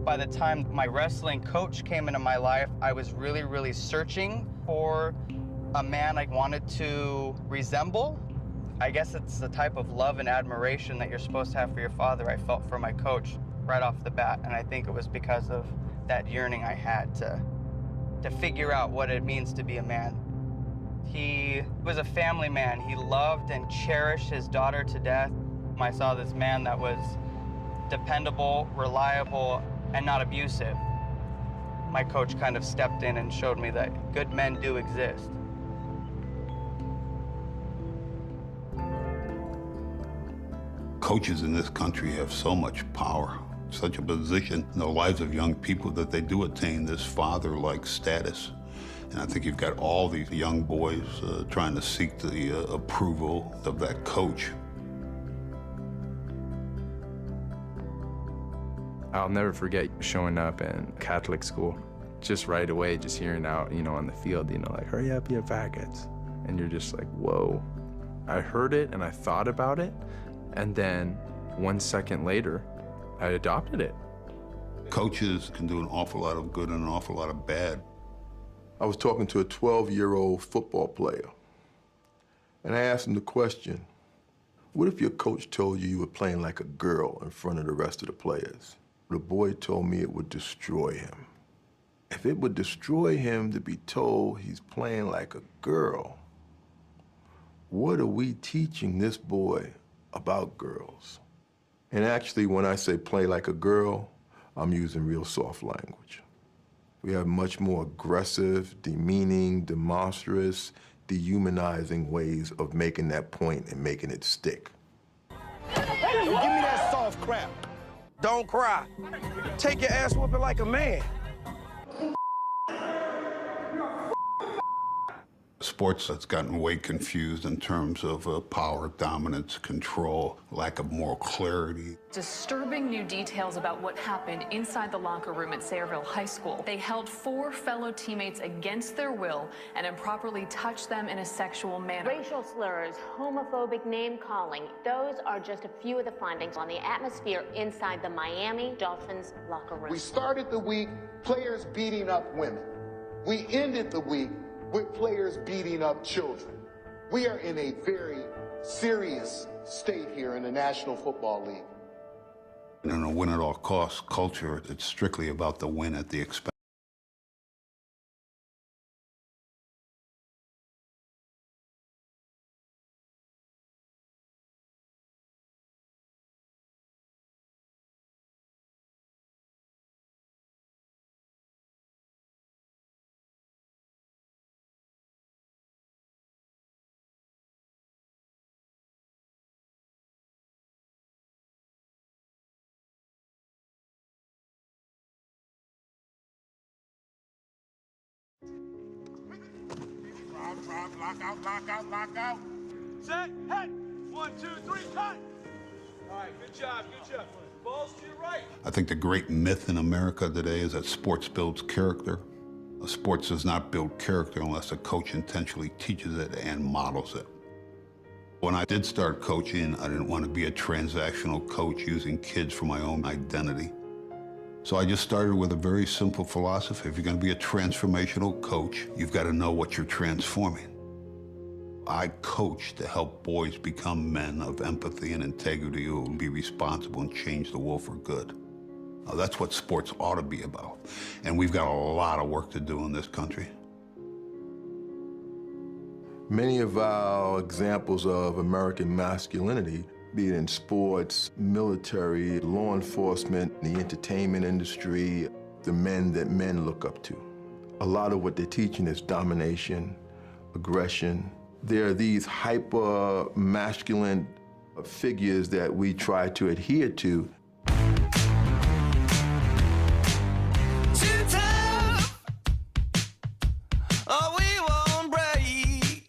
By the time my wrestling coach came into my life, I was really, really searching for a man I wanted to resemble. I guess it's the type of love and admiration that you're supposed to have for your father I felt for my coach right off the bat, and I think it was because of that yearning I had to figure out what it means to be a man. He was a family man. He loved and cherished his daughter to death. I saw this man that was dependable, reliable, and not abusive. My coach kind of stepped in and showed me that good men do exist. Coaches in this country have so much power, such a position in the lives of young people that they do attain this father-like status. And I think you've got all these young boys trying to seek the approval of that coach. I'll never forget showing up in Catholic school, just right away, just hearing out, on the field, like, hurry up, you faggots. And you're just like, whoa. I heard it and I thought about it, and then 1 second later, I adopted it. Coaches can do an awful lot of good and an awful lot of bad. I was talking to a 12-year-old football player, and I asked him the question, what if your coach told you you were playing like a girl in front of the rest of the players? The boy told me it would destroy him. If it would destroy him to be told he's playing like a girl, what are we teaching this boy about girls? And actually, when I say play like a girl, I'm using real soft language. We have much more aggressive, demeaning, demonstrous, dehumanizing ways of making that point and making it stick. Give me that soft crap. Don't cry. Take your ass whooping like a man. Sports has gotten way confused in terms of power, dominance, control, lack of moral clarity. Disturbing new details about what happened inside the locker room at Sayreville High School. They held 4 fellow teammates against their will and improperly touched them in a sexual manner. Racial slurs, homophobic name-calling, those are just a few of the findings on the atmosphere inside the Miami Dolphins locker room. We started the week players beating up women. We ended the week with players beating up children. We are in a very serious state here in the National Football League. And in a win-at-all-costs culture, it's strictly about the win at the expense. Lock out, lock out, lock out. Set, head. 1, 2, 3, cut. All right, good job, good job. Balls to your right. I think the great myth in America today is that sports builds character. Sports does not build character unless a coach intentionally teaches it and models it. When I did start coaching, I didn't want to be a transactional coach using kids for my own identity. So I just started with a very simple philosophy. If you're going to be a transformational coach, you've got to know what you're transforming. I coach to help boys become men of empathy and integrity who will be responsible and change the world for good. That's what sports ought to be about. And we've got a lot of work to do in this country. Many of our examples of American masculinity, be it in sports, military, law enforcement, the entertainment industry, the men that men look up to. A lot of what they're teaching is domination, aggression. There are these hyper-masculine figures that we try to adhere to. Too tough, or we won't break.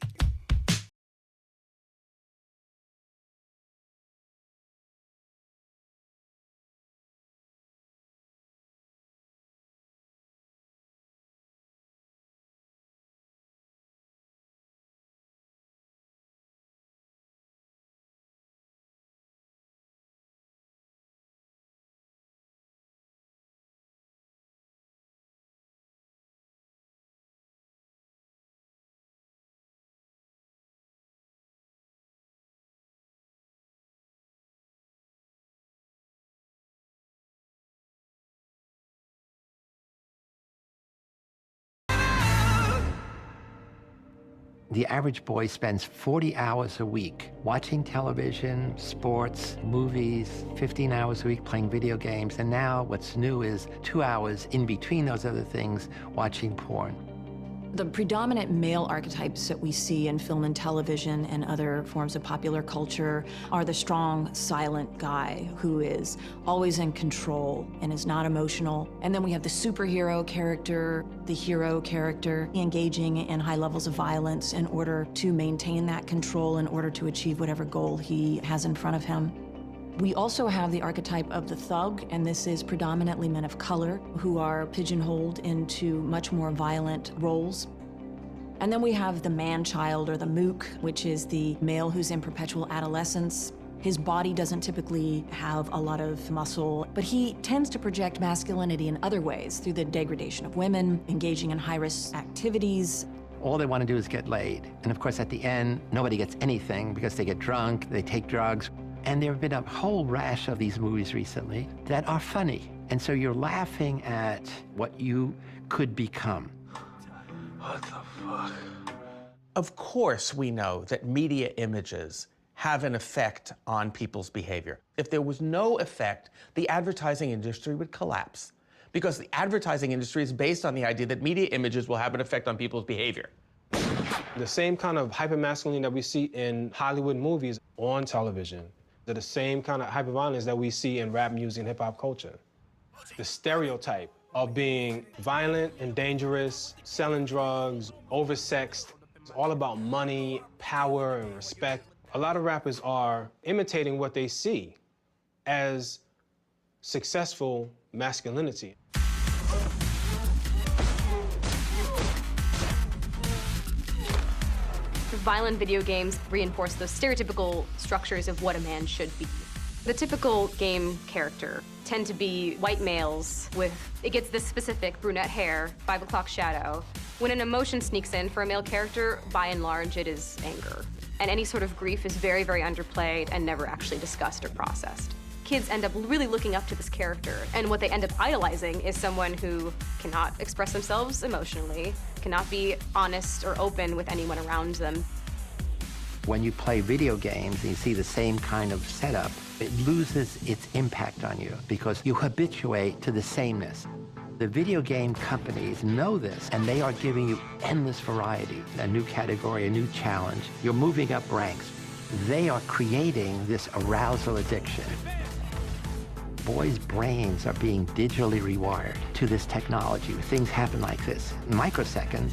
The average boy spends 40 hours a week watching television, sports, movies, 15 hours a week playing video games, and now what's new is 2 hours in between those other things watching porn. The predominant male archetypes that we see in film and television and other forms of popular culture are the strong, silent guy who is always in control and is not emotional. And then we have the superhero character, the hero character, engaging in high levels of violence in order to maintain that control, in order to achieve whatever goal he has in front of him. We also have the archetype of the thug, and this is predominantly men of color who are pigeonholed into much more violent roles. And then we have the man-child, or the mook, which is the male who's in perpetual adolescence. His body doesn't typically have a lot of muscle, but he tends to project masculinity in other ways, through the degradation of women, engaging in high-risk activities. All they want to do is get laid. And of course, at the end, nobody gets anything because they get drunk, they take drugs. And there have been a whole rash of these movies recently that are funny. And so you're laughing at what you could become. What the fuck? Of course we know that media images have an effect on people's behavior. If there was no effect, the advertising industry would collapse. Because the advertising industry is based on the idea that media images will have an effect on people's behavior. The same kind of hypermasculinity that we see in Hollywood movies on television, they're the same kind of hyperviolence that we see in rap music and hip-hop culture. The stereotype of being violent and dangerous, selling drugs, oversexed, it's all about money, power, and respect. A lot of rappers are imitating what they see as successful masculinity. Violent video games reinforce those stereotypical structures of what a man should be. The typical game character tend to be white males with, it gets this specific brunette hair, 5 o'clock shadow. When an emotion sneaks in for a male character, by and large, it is anger. And any sort of grief is very, very underplayed and never actually discussed or processed. Kids end up really looking up to this character, and what they end up idolizing is someone who cannot express themselves emotionally, cannot be honest or open with anyone around them. When you play video games and you see the same kind of setup, it loses its impact on you because you habituate to the sameness. The video game companies know this, and they are giving you endless variety, a new category, a new challenge. You're moving up ranks. They are creating this arousal addiction. Boys' brains are being digitally rewired to this technology. Things happen like this in microseconds.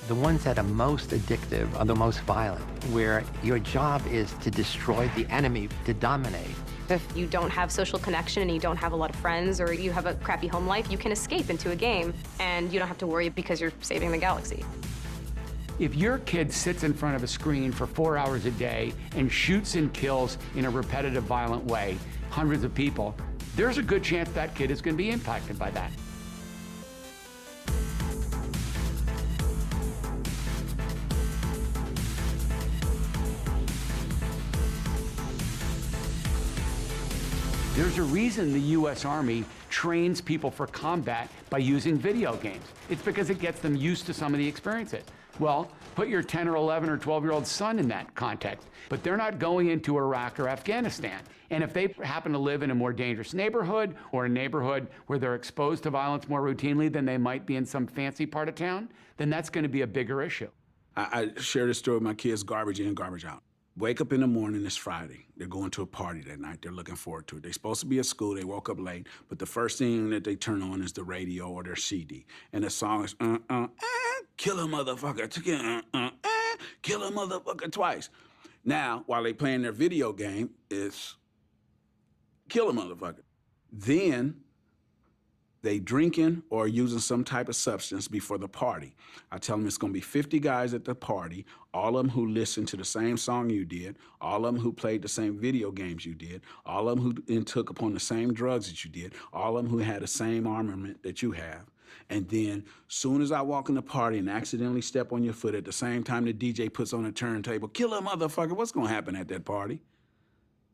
The ones that are most addictive are the most violent, where your job is to destroy the enemy, to dominate. If you don't have social connection and you don't have a lot of friends or you have a crappy home life, you can escape into a game and you don't have to worry because you're saving the galaxy. If your kid sits in front of a screen for 4 hours a day and shoots and kills in a repetitive, violent way, hundreds of people, there's a good chance that kid is going to be impacted by that. There's a reason the U.S. Army trains people for combat by using video games. It's because it gets them used to some of the experiences. Well, put your 10 or 11 or 12-year-old son in that context, but they're not going into Iraq or Afghanistan. And if they happen to live in a more dangerous neighborhood or a neighborhood where they're exposed to violence more routinely than they might be in some fancy part of town, then that's going to be a bigger issue. I share this story with my kids, garbage in, garbage out. Wake up in the morning, it's Friday. They're going to a party that night. They're looking forward to it. They're supposed to be at school. They woke up late, but the first thing that they turn on is the radio or their CD. And the song is, kill a motherfucker, kill a motherfucker twice. Now, while they playing their video game, it's kill a motherfucker. Then they drinking or using some type of substance before the party. I tell them it's gonna be 50 guys at the party, all of them who listened to the same song you did, all of them who played the same video games you did, all of them who took upon the same drugs that you did, all of them who had the same armament that you have. And then, soon as I walk in the party and accidentally step on your foot at the same time the DJ puts on a turntable, kill a motherfucker, what's gonna happen at that party?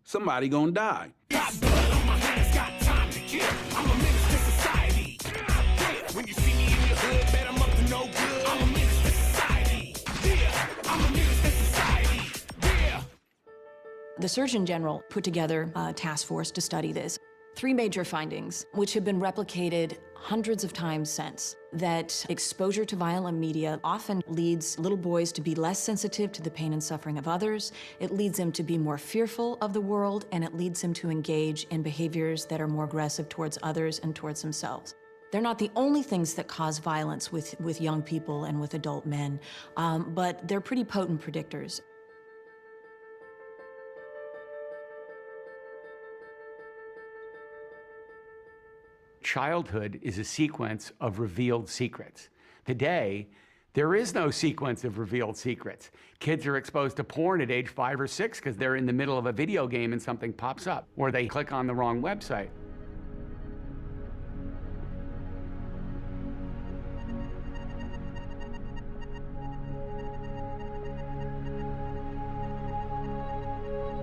Somebody gonna die. Got blood on my hands, got time to kill. I'm a menace to society. Yeah, when you see me in your hood, bet I'm up to no good. I'm a menace to society. Yeah, I'm a menace to society. Yeah. The Surgeon General put together a task force to study this. 3 major findings, which have been replicated hundreds of times since, that exposure to violent media often leads little boys to be less sensitive to the pain and suffering of others, it leads them to be more fearful of the world, and it leads them to engage in behaviors that are more aggressive towards others and towards themselves. They're not the only things that cause violence with young people and with adult men, but they're pretty potent predictors. Childhood is a sequence of revealed secrets. Today, there is no sequence of revealed secrets. Kids are exposed to porn at age 5 or 6 because they're in the middle of a video game and something pops up, or they click on the wrong website.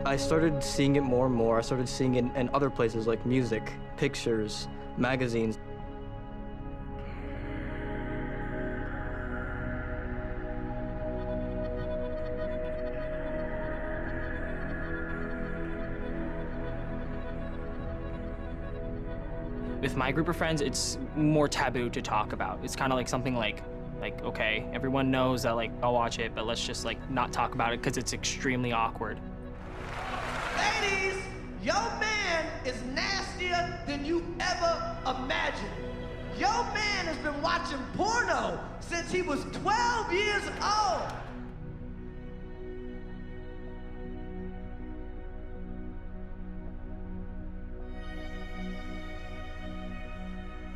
I started seeing it more and more. I started seeing it in other places like music, pictures, magazines. With my group of friends, it's more taboo to talk about. It's kind of like something like, okay, everyone knows that, like, I'll watch it, but let's just, like, not talk about it because it's extremely awkward. Ladies, your man is nastier than you ever imagined. Your man has been watching porno since he was 12 years old.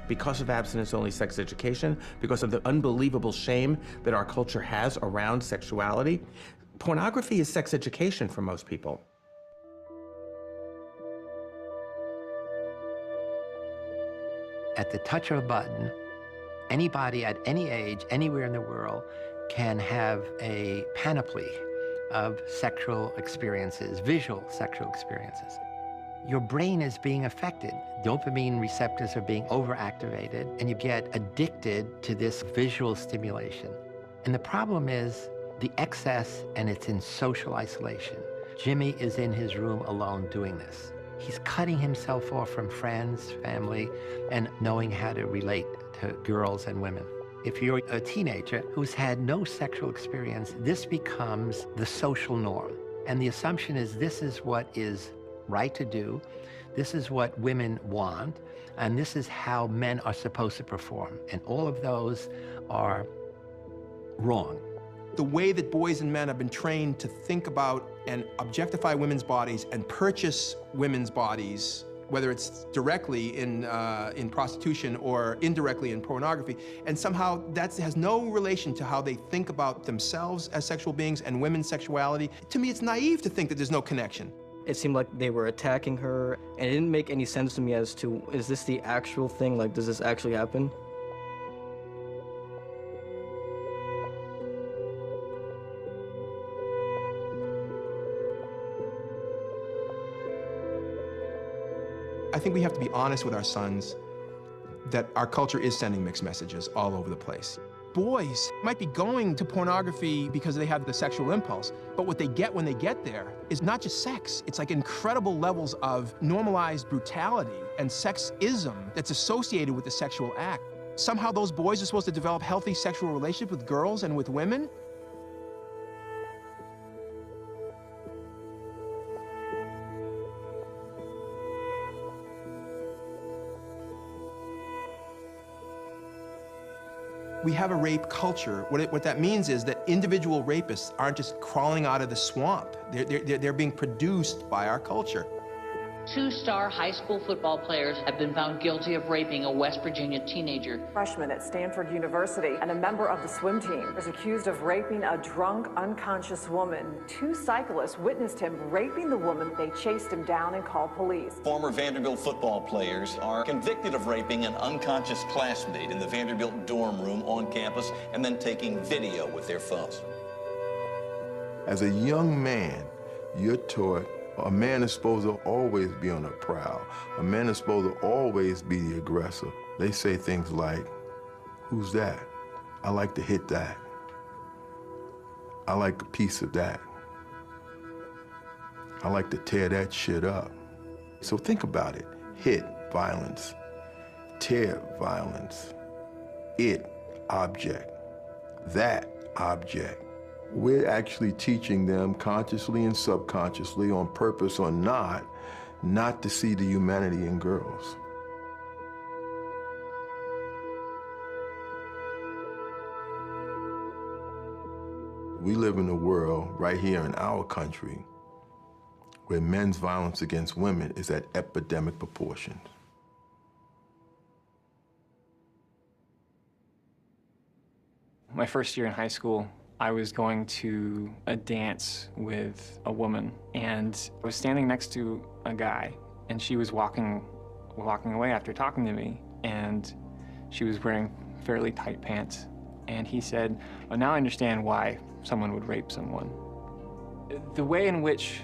Because of abstinence-only sex education, because of the unbelievable shame that our culture has around sexuality, pornography is sex education for most people. At the touch of a button, anybody at any age, anywhere in the world, can have a panoply of sexual experiences, visual sexual experiences. Your brain is being affected. Dopamine receptors are being overactivated, and you get addicted to this visual stimulation. And the problem is the excess, and it's in social isolation. Jimmy is in his room alone doing this. He's cutting himself off from friends, family, and knowing how to relate to girls and women. If you're a teenager who's had no sexual experience, this becomes the social norm. And the assumption is this is what is right to do, this is what women want, and this is how men are supposed to perform. And all of those are wrong. The way that boys and men have been trained to think about and objectify women's bodies and purchase women's bodies, whether it's directly in prostitution or indirectly in pornography, and somehow that has no relation to how they think about themselves as sexual beings and women's sexuality. To me, it's naive to think that there's no connection. It seemed like they were attacking her, and it didn't make any sense to me as to, is this the actual thing? Like, does this actually happen? I think we have to be honest with our sons that our culture is sending mixed messages all over the place. Boys might be going to pornography because they have the sexual impulse, but what they get when they get there is not just sex. It's like incredible levels of normalized brutality and sexism that's associated with the sexual act. Somehow those boys are supposed to develop healthy sexual relationships with girls and with women. We have a rape culture. What that means is that individual rapists aren't just crawling out of the swamp. They're being produced by our culture. 2-star high school football players have been found guilty of raping a West Virginia teenager. Freshman at Stanford University and a member of the swim team is accused of raping a drunk, unconscious woman. 2 cyclists witnessed him raping the woman. They chased him down and called police. Former Vanderbilt football players are convicted of raping an unconscious classmate in the Vanderbilt dorm room on campus and then taking video with their phones. As a young man, you're taught a man is supposed to always be on the prowl. A man is supposed to always be the aggressor. They say things like, who's that? I like to hit that. I like a piece of that. I like to tear that shit up. So think about it. Hit, violence. Tear, violence. It, object. That, object. We're actually teaching them consciously and subconsciously, on purpose or not to see the humanity in girls. We live in a world right here in our country where men's violence against women is at epidemic proportions. My first year in high school, I was going to a dance with a woman, and I was standing next to a guy, and she was walking away after talking to me, and she was wearing fairly tight pants. And he said, "Oh, now I understand why someone would rape someone." The way in which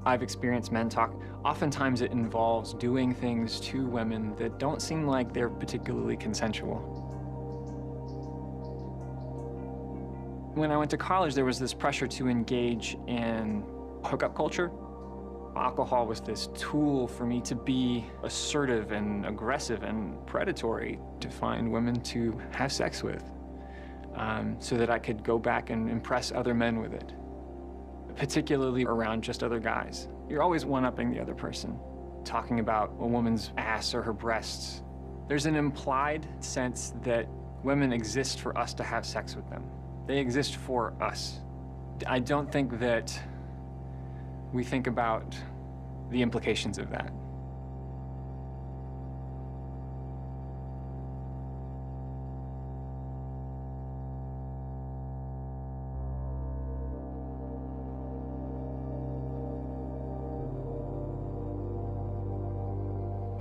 I've experienced men talk, oftentimes it involves doing things to women that don't seem like they're particularly consensual. When I went to college, there was this pressure to engage in hookup culture. Alcohol was this tool for me to be assertive and aggressive and predatory, to find women to have sex with, so that I could go back and impress other men with it, particularly around just other guys. You're always one-upping the other person, talking about a woman's ass or her breasts. There's an implied sense that women exist for us to have sex with them. They exist for us. I don't think that we think about the implications of that.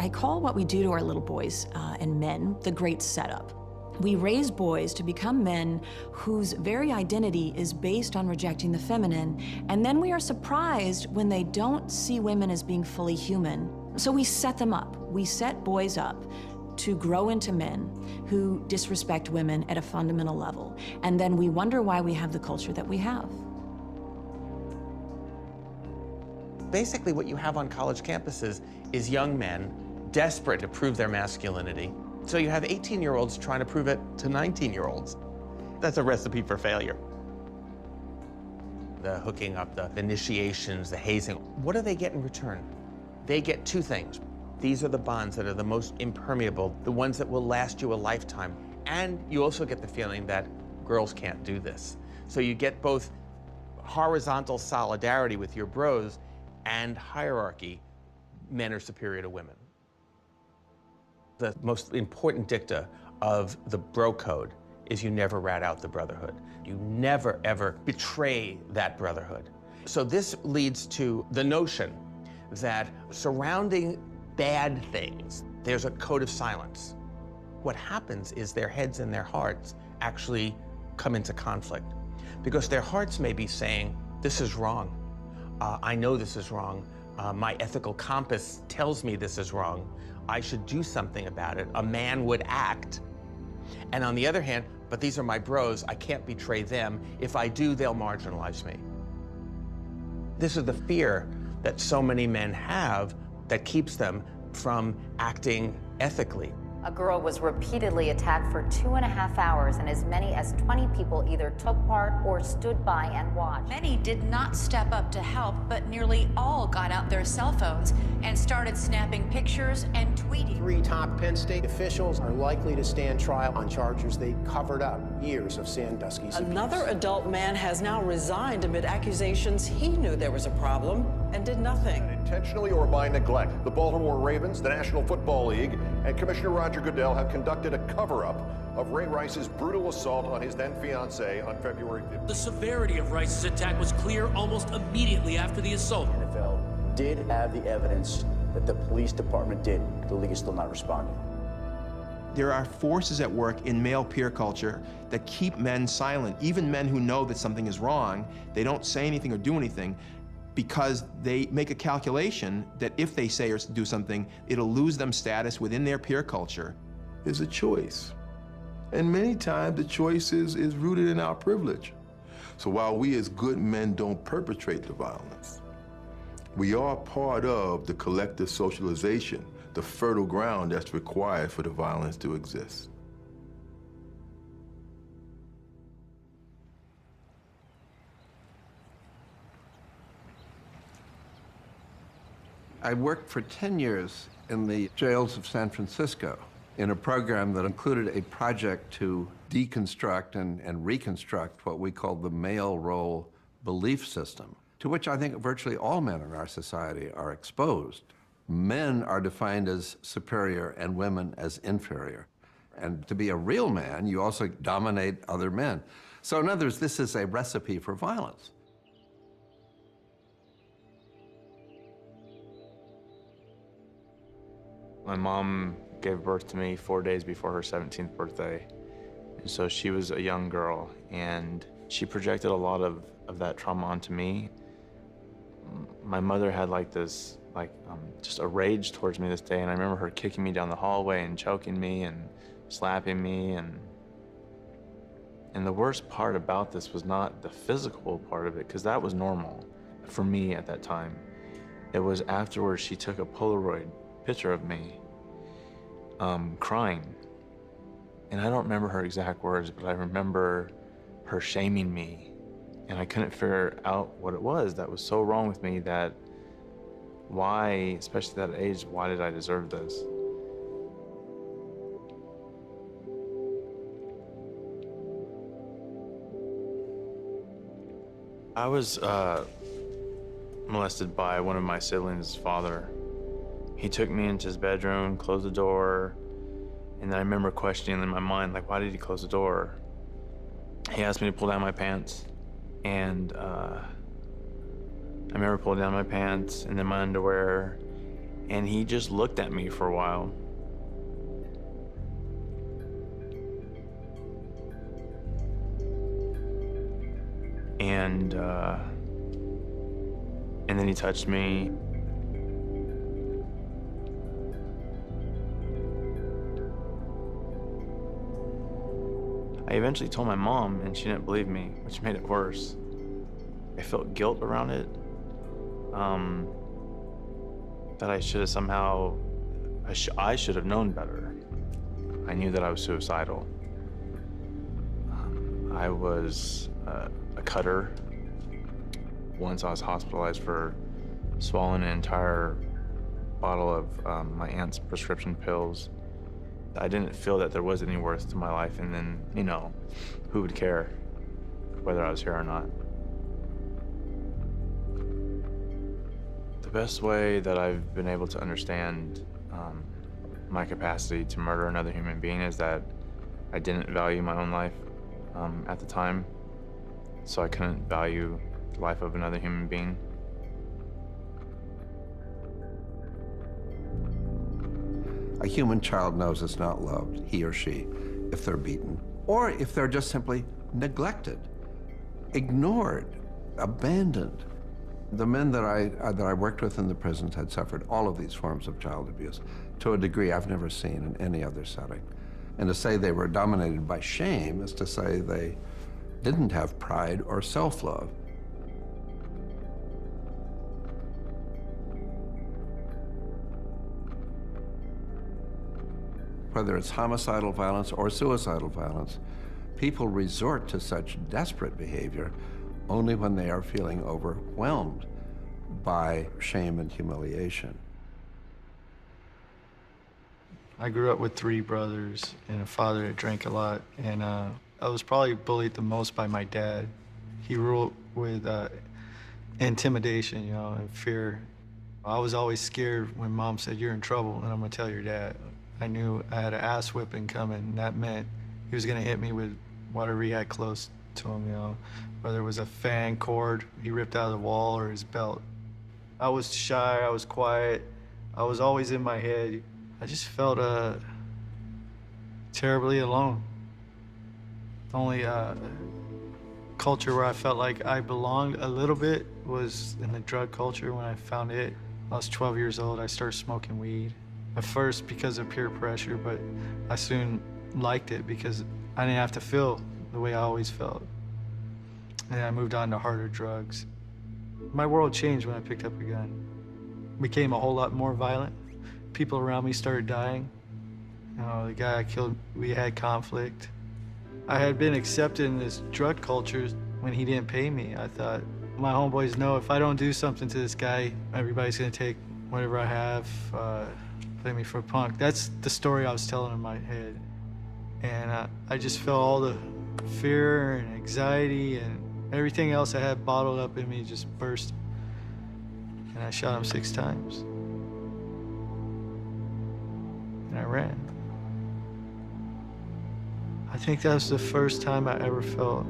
I call what we do to our little boys and men the great setup. We raise boys to become men whose very identity is based on rejecting the feminine, and then we are surprised when they don't see women as being fully human. So we set them up. We set boys up to grow into men who disrespect women at a fundamental level, and then we wonder why we have the culture that we have. Basically, what you have on college campuses is young men desperate to prove their masculinity. So you have 18-year-olds trying to prove it to 19-year-olds. That's a recipe for failure. The hooking up, the initiations, the hazing. What do they get in return? They get two things. These are the bonds that are the most impermeable, the ones that will last you a lifetime. And you also get the feeling that girls can't do this. So you get both horizontal solidarity with your bros and hierarchy. Men are superior to women. The most important dicta of the bro code is you never rat out the brotherhood. You never, ever betray that brotherhood. So this leads to the notion that surrounding bad things, there's a code of silence. What happens is their heads and their hearts actually come into conflict because their hearts may be saying, this is wrong. I know this is wrong. My ethical compass tells me this is wrong. I should do something about it. A man would act. And on the other hand, but these are my bros, I can't betray them. If I do, they'll marginalize me. This is the fear that so many men have that keeps them from acting ethically. A girl was repeatedly attacked for 2.5 hours, and as many as 20 people either took part or stood by and watched. Many did not step up to help, but nearly all got out their cell phones and started snapping pictures and tweeting. 3 top Penn State officials are likely to stand trial on charges they covered up years of Sandusky's abuse. Another adult man has now resigned amid accusations he knew there was a problem and did nothing. Intentionally or by neglect, the Baltimore Ravens, the National Football League, and Commissioner Roger Goodell have conducted a cover-up of Ray Rice's brutal assault on his then-fiancée on February 15th. The severity of Rice's attack was clear almost immediately after the assault. The NFL did have the evidence that the police department did. The league is still not responding. There are forces at work in male peer culture that keep men silent, even men who know that something is wrong. They don't say anything or do anything because they make a calculation that if they say or do something, it'll lose them status within their peer culture. Is a choice. And many times the choice is rooted in our privilege. So while we as good men don't perpetrate the violence, we are part of the collective socialization, the fertile ground that's required for the violence to exist. I worked for 10 years in the jails of San Francisco in a program that included a project to deconstruct and reconstruct what we called the male role belief system, to which I think virtually all men in our society are exposed. Men are defined as superior and women as inferior. And to be a real man, you also dominate other men. So in other words, this is a recipe for violence. My mom gave birth to me 4 days before her 17th birthday. And so she was a young girl, and she projected a lot of that trauma onto me. My mother had just a rage towards me this day, and I remember her kicking me down the hallway and choking me and slapping me. And the worst part about this was not the physical part of it, because that was normal for me at that time. It was afterwards she took a Polaroid picture of me crying. And I don't remember her exact words, but I remember her shaming me. And I couldn't figure out what it was that was so wrong with me, that why, especially at that age, why did I deserve this? I was molested by one of my siblings' father. He took me into his bedroom, closed the door, and then I remember questioning in my mind, like, why did he close the door? He asked me to pull down my pants, and I remember pulling down my pants and then my underwear, and he just looked at me for a while. And then he touched me. I eventually told my mom, and she didn't believe me, which made it worse. I felt guilt around it, that I should have somehow, I should have known better. I knew that I was suicidal. I was a cutter. Once I was hospitalized for swallowing an entire bottle of my aunt's prescription pills I didn't feel that there was any worth to my life, and then, you know, who would care whether I was here or not? The best way that I've been able to understand my capacity to murder another human being is that I didn't value my own life at the time, so I couldn't value the life of another human being. A human child knows it's not loved, he or she, if they're beaten, or if they're just simply neglected, ignored, abandoned. The men that I worked with in the prisons had suffered all of these forms of child abuse to a degree I've never seen in any other setting. And to say they were dominated by shame is to say they didn't have pride or self-love. Whether it's homicidal violence or suicidal violence, people resort to such desperate behavior only when they are feeling overwhelmed by shame and humiliation. I grew up with 3 brothers and a father that drank a lot, and I was probably bullied the most by my dad. He ruled with intimidation, you know, and fear. I was always scared when Mom said, "You're in trouble, and I'm gonna tell your dad." I knew I had an ass whipping coming, and that meant he was gonna hit me with whatever he had close to him, you know, whether it was a fan cord he ripped out of the wall or his belt. I was shy, I was quiet, I was always in my head. I just felt terribly alone. The only culture where I felt like I belonged a little bit was in the drug culture. When I found it, I was 12 years old, I started smoking weed. At first because of peer pressure, but I soon liked it because I didn't have to feel the way I always felt. And I moved on to harder drugs. My world changed when I picked up a gun. Became a whole lot more violent. People around me started dying. You know, the guy I killed, we had conflict. I had been accepted in this drug culture when he didn't pay me. I thought, my homeboys know if I don't do something to this guy, everybody's gonna take whatever I have, play me for a punk. That's the story I was telling in my head. And I just felt all the fear and anxiety and everything else I had bottled up in me just burst. And I shot him 6 times. And I ran. I think that was the first time I ever felt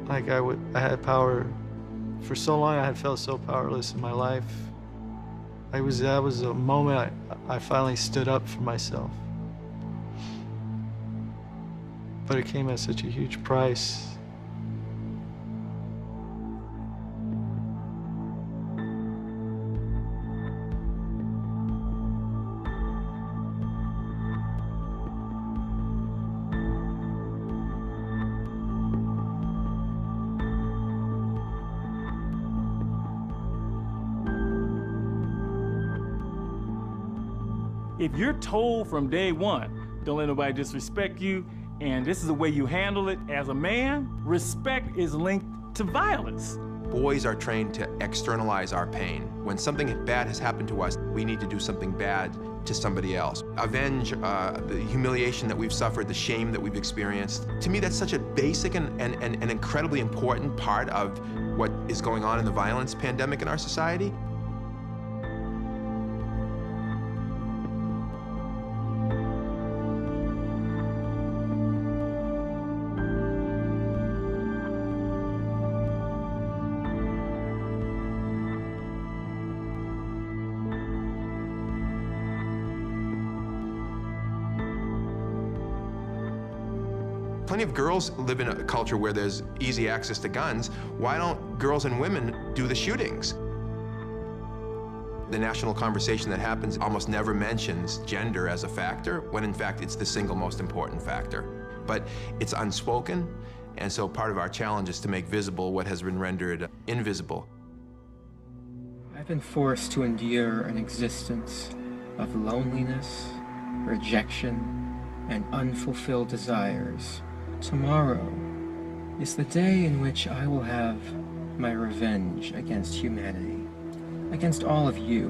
like I had power. For so long, I had felt so powerless in my life. That was a moment I finally stood up for myself. But it came at such a huge price. If you're told from day one, don't let nobody disrespect you, and this is the way you handle it as a man, respect is linked to violence. Boys are trained to externalize our pain. When something bad has happened to us, we need to do something bad to somebody else. Avenge the humiliation that we've suffered, the shame that we've experienced. To me, that's such a basic and incredibly important part of what is going on in the violence pandemic in our society. Plenty of girls live in a culture where there's easy access to guns. Why don't girls and women do the shootings? The national conversation that happens almost never mentions gender as a factor, when in fact it's the single most important factor. But it's unspoken, and so part of our challenge is to make visible what has been rendered invisible. I've been forced to endure an existence of loneliness, rejection, and unfulfilled desires. Tomorrow is the day in which I will have my revenge against humanity, against all of you.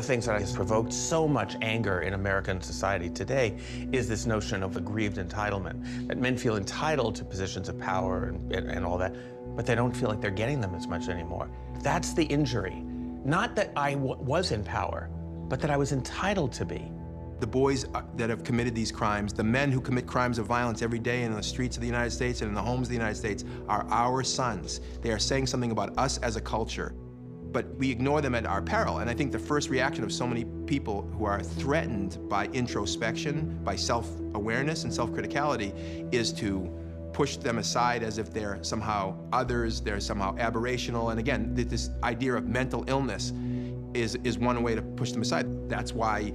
the things that has provoked so much anger in American society today is this notion of aggrieved entitlement, that men feel entitled to positions of power and all that, but they don't feel like they're getting them as much anymore. That's the injury. Not that I was in power, but that I was entitled to be. The boys that have committed these crimes, the men who commit crimes of violence every day in the streets of the United States and in the homes of the United States are our sons. They are saying something about us as a culture, but we ignore them at our peril. And I think the first reaction of so many people who are threatened by introspection, by self-awareness and self-criticality is to push them aside as if they're somehow others, they're somehow aberrational. And again, this idea of mental illness is one way to push them aside. That's why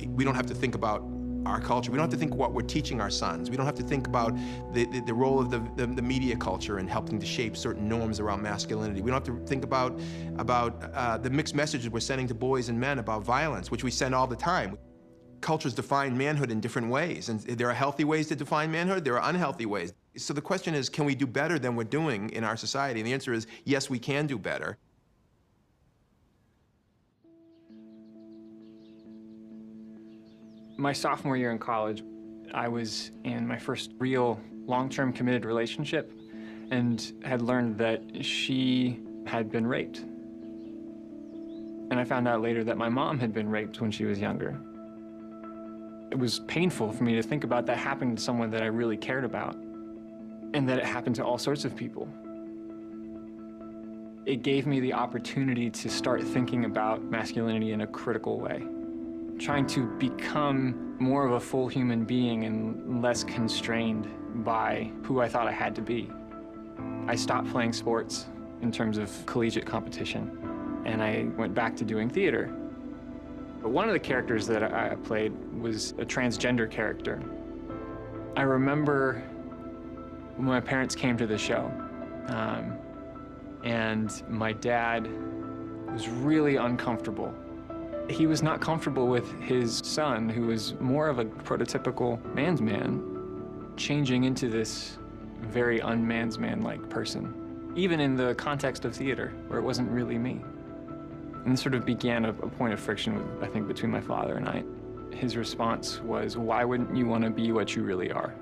we don't have to think about our culture. We don't have to think what we're teaching our sons. We don't have to think about the role of the media culture in helping to shape certain norms around masculinity. We don't have to think about the mixed messages we're sending to boys and men about violence, which we send all the time. Cultures define manhood in different ways, and there are healthy ways to define manhood, there are unhealthy ways. So the question is, can we do better than we're doing in our society? And the answer is, yes, we can do better. My sophomore year in college, I was in my first real long-term committed relationship and had learned that she had been raped. And I found out later that my mom had been raped when she was younger. It was painful for me to think about that happening to someone that I really cared about, and that it happened to all sorts of people. It gave me the opportunity to start thinking about masculinity in a critical way, trying to become more of a full human being and less constrained by who I thought I had to be. I stopped playing sports in terms of collegiate competition, and I went back to doing theater. But one of the characters that I played was a transgender character. I remember when my parents came to the show, and my dad was really uncomfortable. He was not comfortable with his son, who was more of a prototypical man's man, changing into this very unman's man-like person, even in the context of theater, where it wasn't really me. And this sort of began a point of friction, I think, between my father and I. His response was, "Why wouldn't you want to be what you really are?"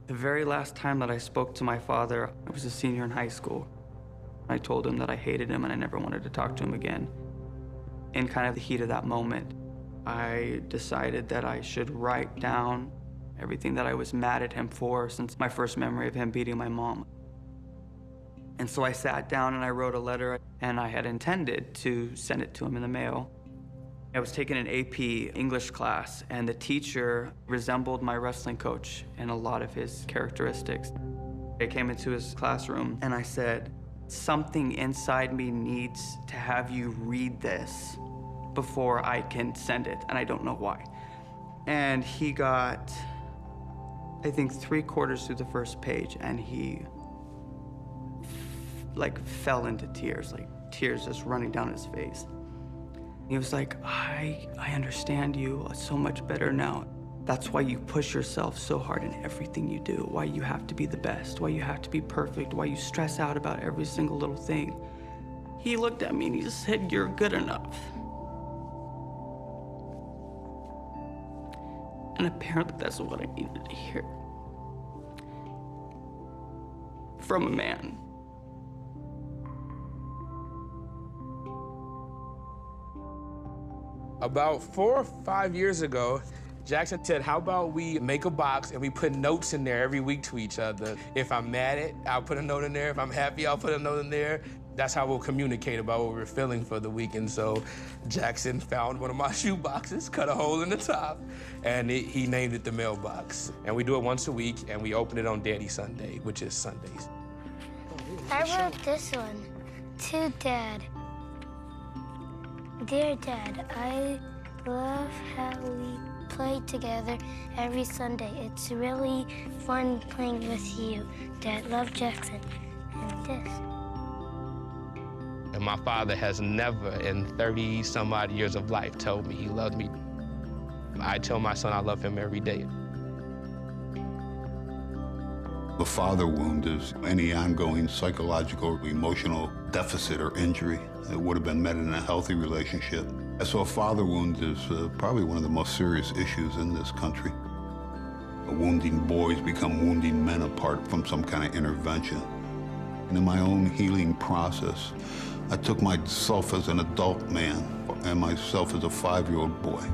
The very last time that I spoke to my father, I was a senior in high school. I told him that I hated him and I never wanted to talk to him again. In kind of the heat of that moment, I decided that I should write down everything that I was mad at him for since my first memory of him beating my mom. And so I sat down and I wrote a letter, and I had intended to send it to him in the mail. I was taking an AP English class, and the teacher resembled my wrestling coach in a lot of his characteristics. I came into his classroom and I said, "Something inside me needs to have you read this before I can send it, and I don't know why." And he got, I think, 3/4 through the first page, and he fell into tears, like tears just running down his face. He was like, I understand you so much better now. That's why you push yourself so hard in everything you do, why you have to be the best, why you have to be perfect, why you stress out about every single little thing. He looked at me and he just said, "You're good enough." And apparently that's what I needed to hear from a man. About 4 or 5 years ago, Jackson said, "How about we make a box and we put notes in there every week to each other? If I'm mad at, I'll put a note in there. If I'm happy, I'll put a note in there." That's how we'll communicate about what we're feeling for the week. And so Jackson found one of my shoe boxes, cut a hole in the top, and he named it the mailbox. And we do it once a week, and we open it on Daddy Sunday, which is Sundays. I wrote this one to Dad. Dear Dad, I love how we play together every Sunday. It's really fun playing with you. Dad, love, Jackson. And this. And my father has never in 30-some-odd years of life told me he loved me. I tell my son I love him every day. The father wound is any ongoing psychological or emotional deficit or injury that would have been met in a healthy relationship. So a father wound is probably one of the most serious issues in this country. Wounding boys become wounding men apart from some kind of intervention. And in my own healing process, I took myself as an adult man and myself as a 5-year-old boy,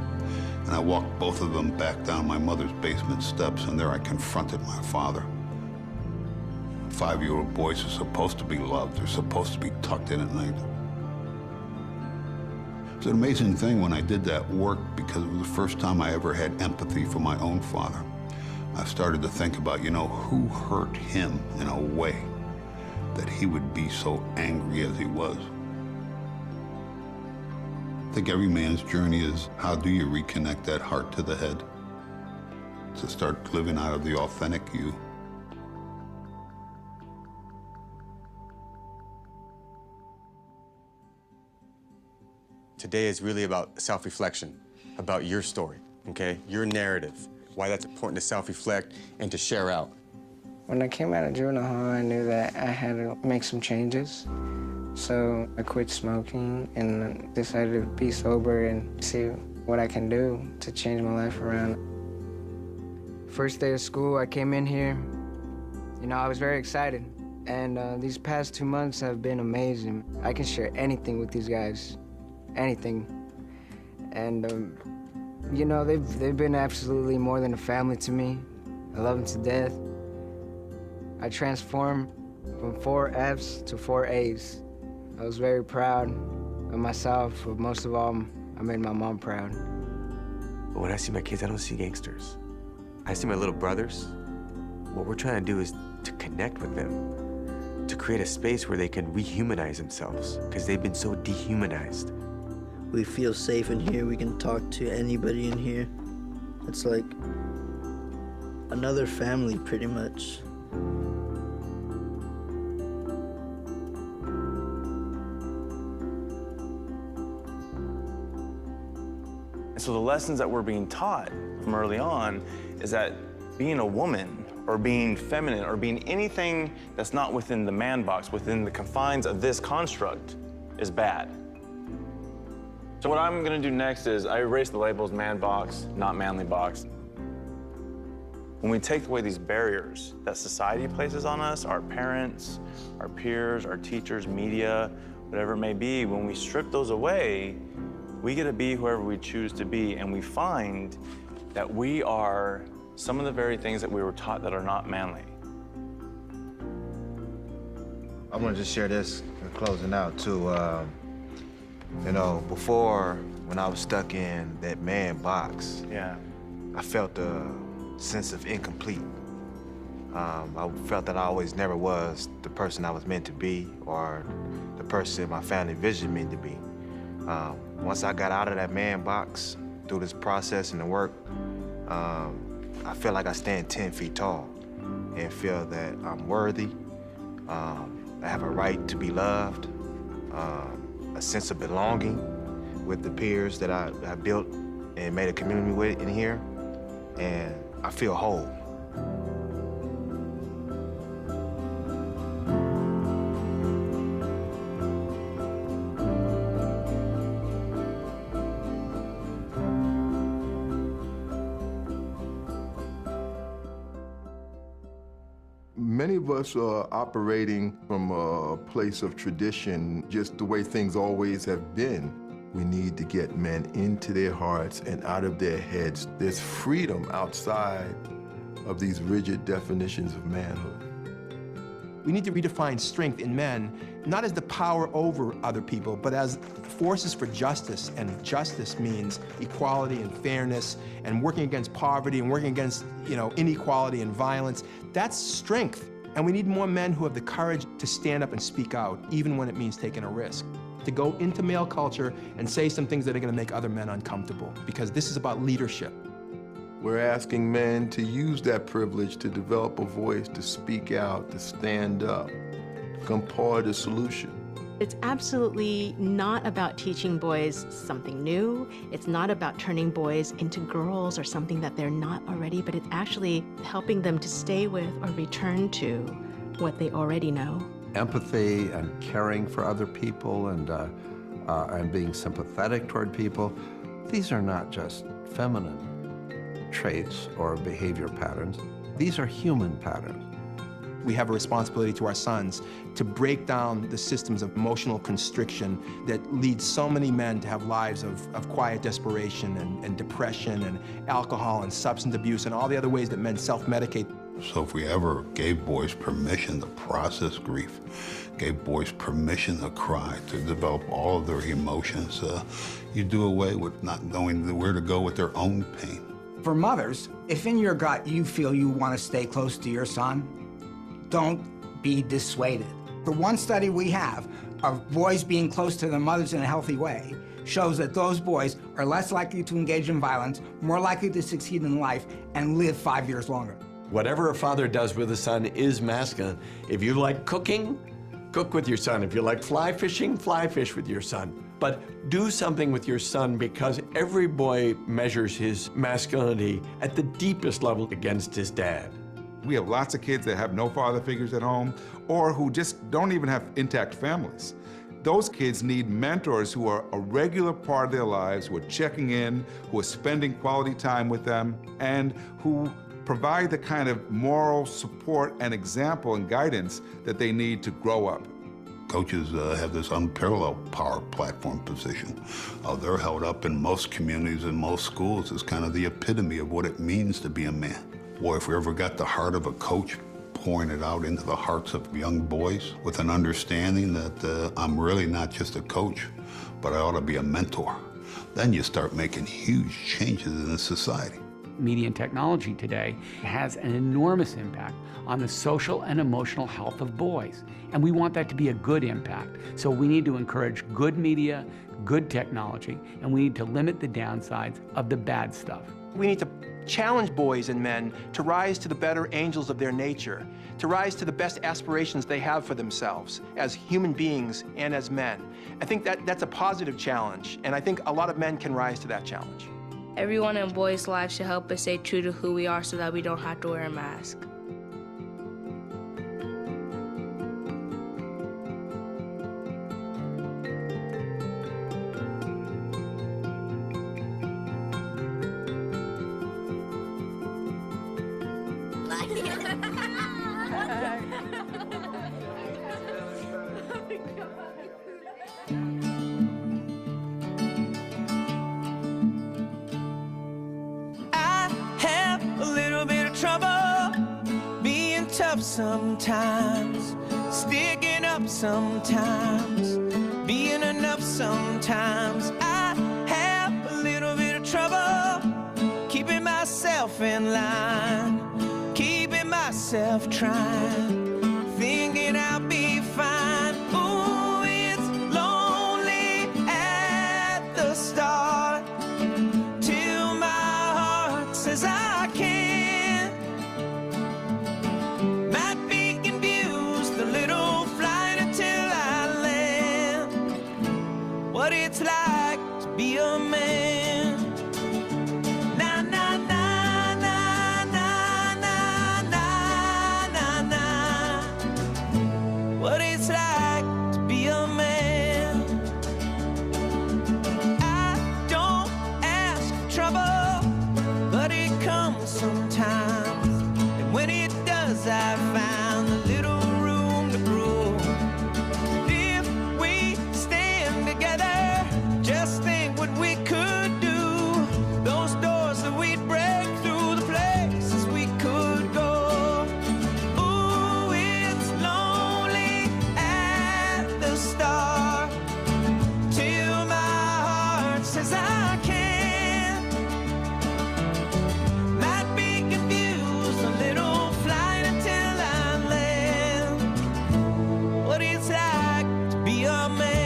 and I walked both of them back down my mother's basement steps, and there I confronted my father. 5-year-old boys are supposed to be loved. They're supposed to be tucked in at night. It's an amazing thing when I did that work, because it was the first time I ever had empathy for my own father. I started to think about, you know, who hurt him in a way that he would be so angry as he was. I think every man's journey is, how do you reconnect that heart to the head? To start living out of the authentic you. Today is really about self-reflection, about your story, okay? Your narrative, why that's important to self-reflect and to share out. When I came out of juvenile hall, I knew that I had to make some changes. So I quit smoking and decided to be sober and see what I can do to change my life around. First day of school, I came in here. You know, I was very excited. And these past 2 months have been amazing. I can share anything with these guys. Anything. And, you know, they've been absolutely more than a family to me. I love them to death. I transformed from 4 Fs to 4 As. I was very proud of myself, but most of all, I made my mom proud. But when I see my kids, I don't see gangsters. I see my little brothers. What we're trying to do is to connect with them, to create a space where they can rehumanize themselves, because they've been so dehumanized. We feel safe in here. We can talk to anybody in here. It's like another family, pretty much. So the lessons that we're being taught from early on is that being a woman or being feminine or being anything that's not within the man box, within the confines of this construct, is bad. So what I'm gonna do next is I erase the labels man box, not manly box. When we take away these barriers that society places on us, our parents, our peers, our teachers, media, whatever it may be, when we strip those away, we get to be whoever we choose to be, and we find that we are some of the very things that we were taught that are not manly. I want to just share this in closing out too. You know, before, when I was stuck in that man box, yeah, I felt a sense of incomplete. I felt that I always never was the person I was meant to be, or the person my family visioned me to be. Once I got out of that man box through this process and the work, I feel like I stand 10 feet tall and feel that I'm worthy. I have a right to be loved, a sense of belonging with the peers that I built and made a community with in here, and I feel whole. Many of us are operating from a place of tradition, just the way things always have been. We need to get men into their hearts and out of their heads. There's freedom outside of these rigid definitions of manhood. We need to redefine strength in men, not as the power over other people, but as forces for justice. And justice means equality and fairness and working against poverty and working against, inequality and violence. That's strength. And we need more men who have the courage to stand up and speak out, even when it means taking a risk. To go into male culture and say some things that are gonna make other men uncomfortable, because this is about leadership. We're asking men to use that privilege to develop a voice, to speak out, to stand up, become part of the solution. It's absolutely not about teaching boys something new. It's not about turning boys into girls or something that they're not already, but it's actually helping them to stay with or return to what they already know. Empathy and caring for other people and being sympathetic toward people, these are not just feminine traits or behavior patterns. These are human patterns. We have a responsibility to our sons to break down the systems of emotional constriction that lead so many men to have lives of quiet desperation and depression and alcohol and substance abuse and all the other ways that men self-medicate. So if we ever gave boys permission to process grief, gave boys permission to cry, to develop all of their emotions, you do away with not knowing where to go with their own pain. For mothers, if in your gut you feel you want to stay close to your son, don't be dissuaded. The one study we have of boys being close to their mothers in a healthy way shows that those boys are less likely to engage in violence, more likely to succeed in life, and live 5 years longer. Whatever a father does with a son is masculine. If you like cooking, cook with your son. If you like fly fishing, fly fish with your son. But do something with your son, because every boy measures his masculinity at the deepest level against his dad. We have lots of kids that have no father figures at home or who just don't even have intact families. Those kids need mentors who are a regular part of their lives, who are checking in, who are spending quality time with them, and who provide the kind of moral support and example and guidance that they need to grow up. Coaches have this unparalleled power platform position. They're held up in most communities and most schools as kind of the epitome of what it means to be a man. Boy, if we ever got the heart of a coach pouring it out into the hearts of young boys with an understanding that I'm really not just a coach, but I ought to be a mentor, then you start making huge changes in the society. Media and technology today has an enormous impact on the social and emotional health of boys. And we want that to be a good impact. So we need to encourage good media, good technology, and we need to limit the downsides of the bad stuff. We need to challenge boys and men to rise to the better angels of their nature, to rise to the best aspirations they have for themselves as human beings and as men. I think that's a positive challenge, and I think a lot of men can rise to that challenge. Everyone in boys' lives should help us stay true to who we are so that we don't have to wear a mask. Sometimes, sticking up sometimes, being enough sometimes. I have a little bit of trouble keeping myself in line, keeping myself trying, thinking I'll be fine. Ooh, it's lonely at the start, till my heart says I can't. What it's like to be a man. Na na na na na na na na. What it's like to be a man. I don't ask for trouble, but it comes sometimes. And when it does, I find a little room to grow. If we stand together, just think what we could do. Those doors that we'd break through, the places we could go. Ooh, it's lonely at the start, till my heart says I can't. Might be confused, a little flight until I land. What it's like to be a man.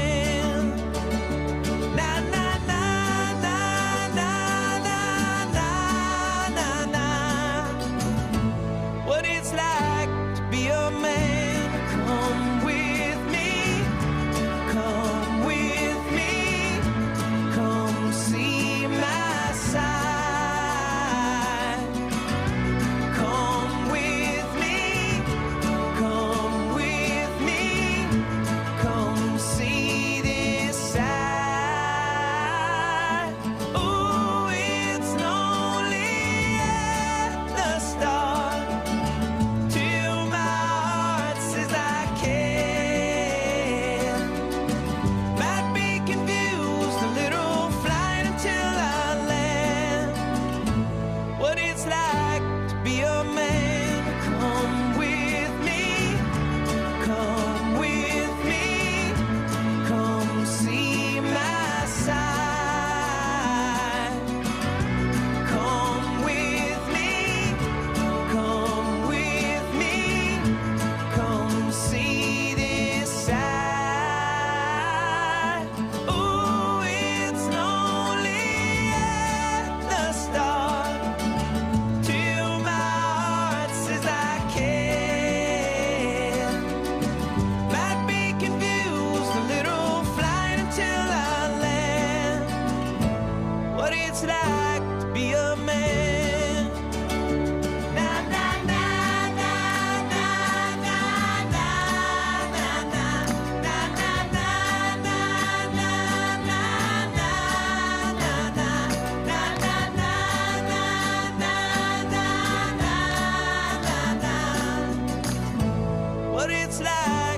it's like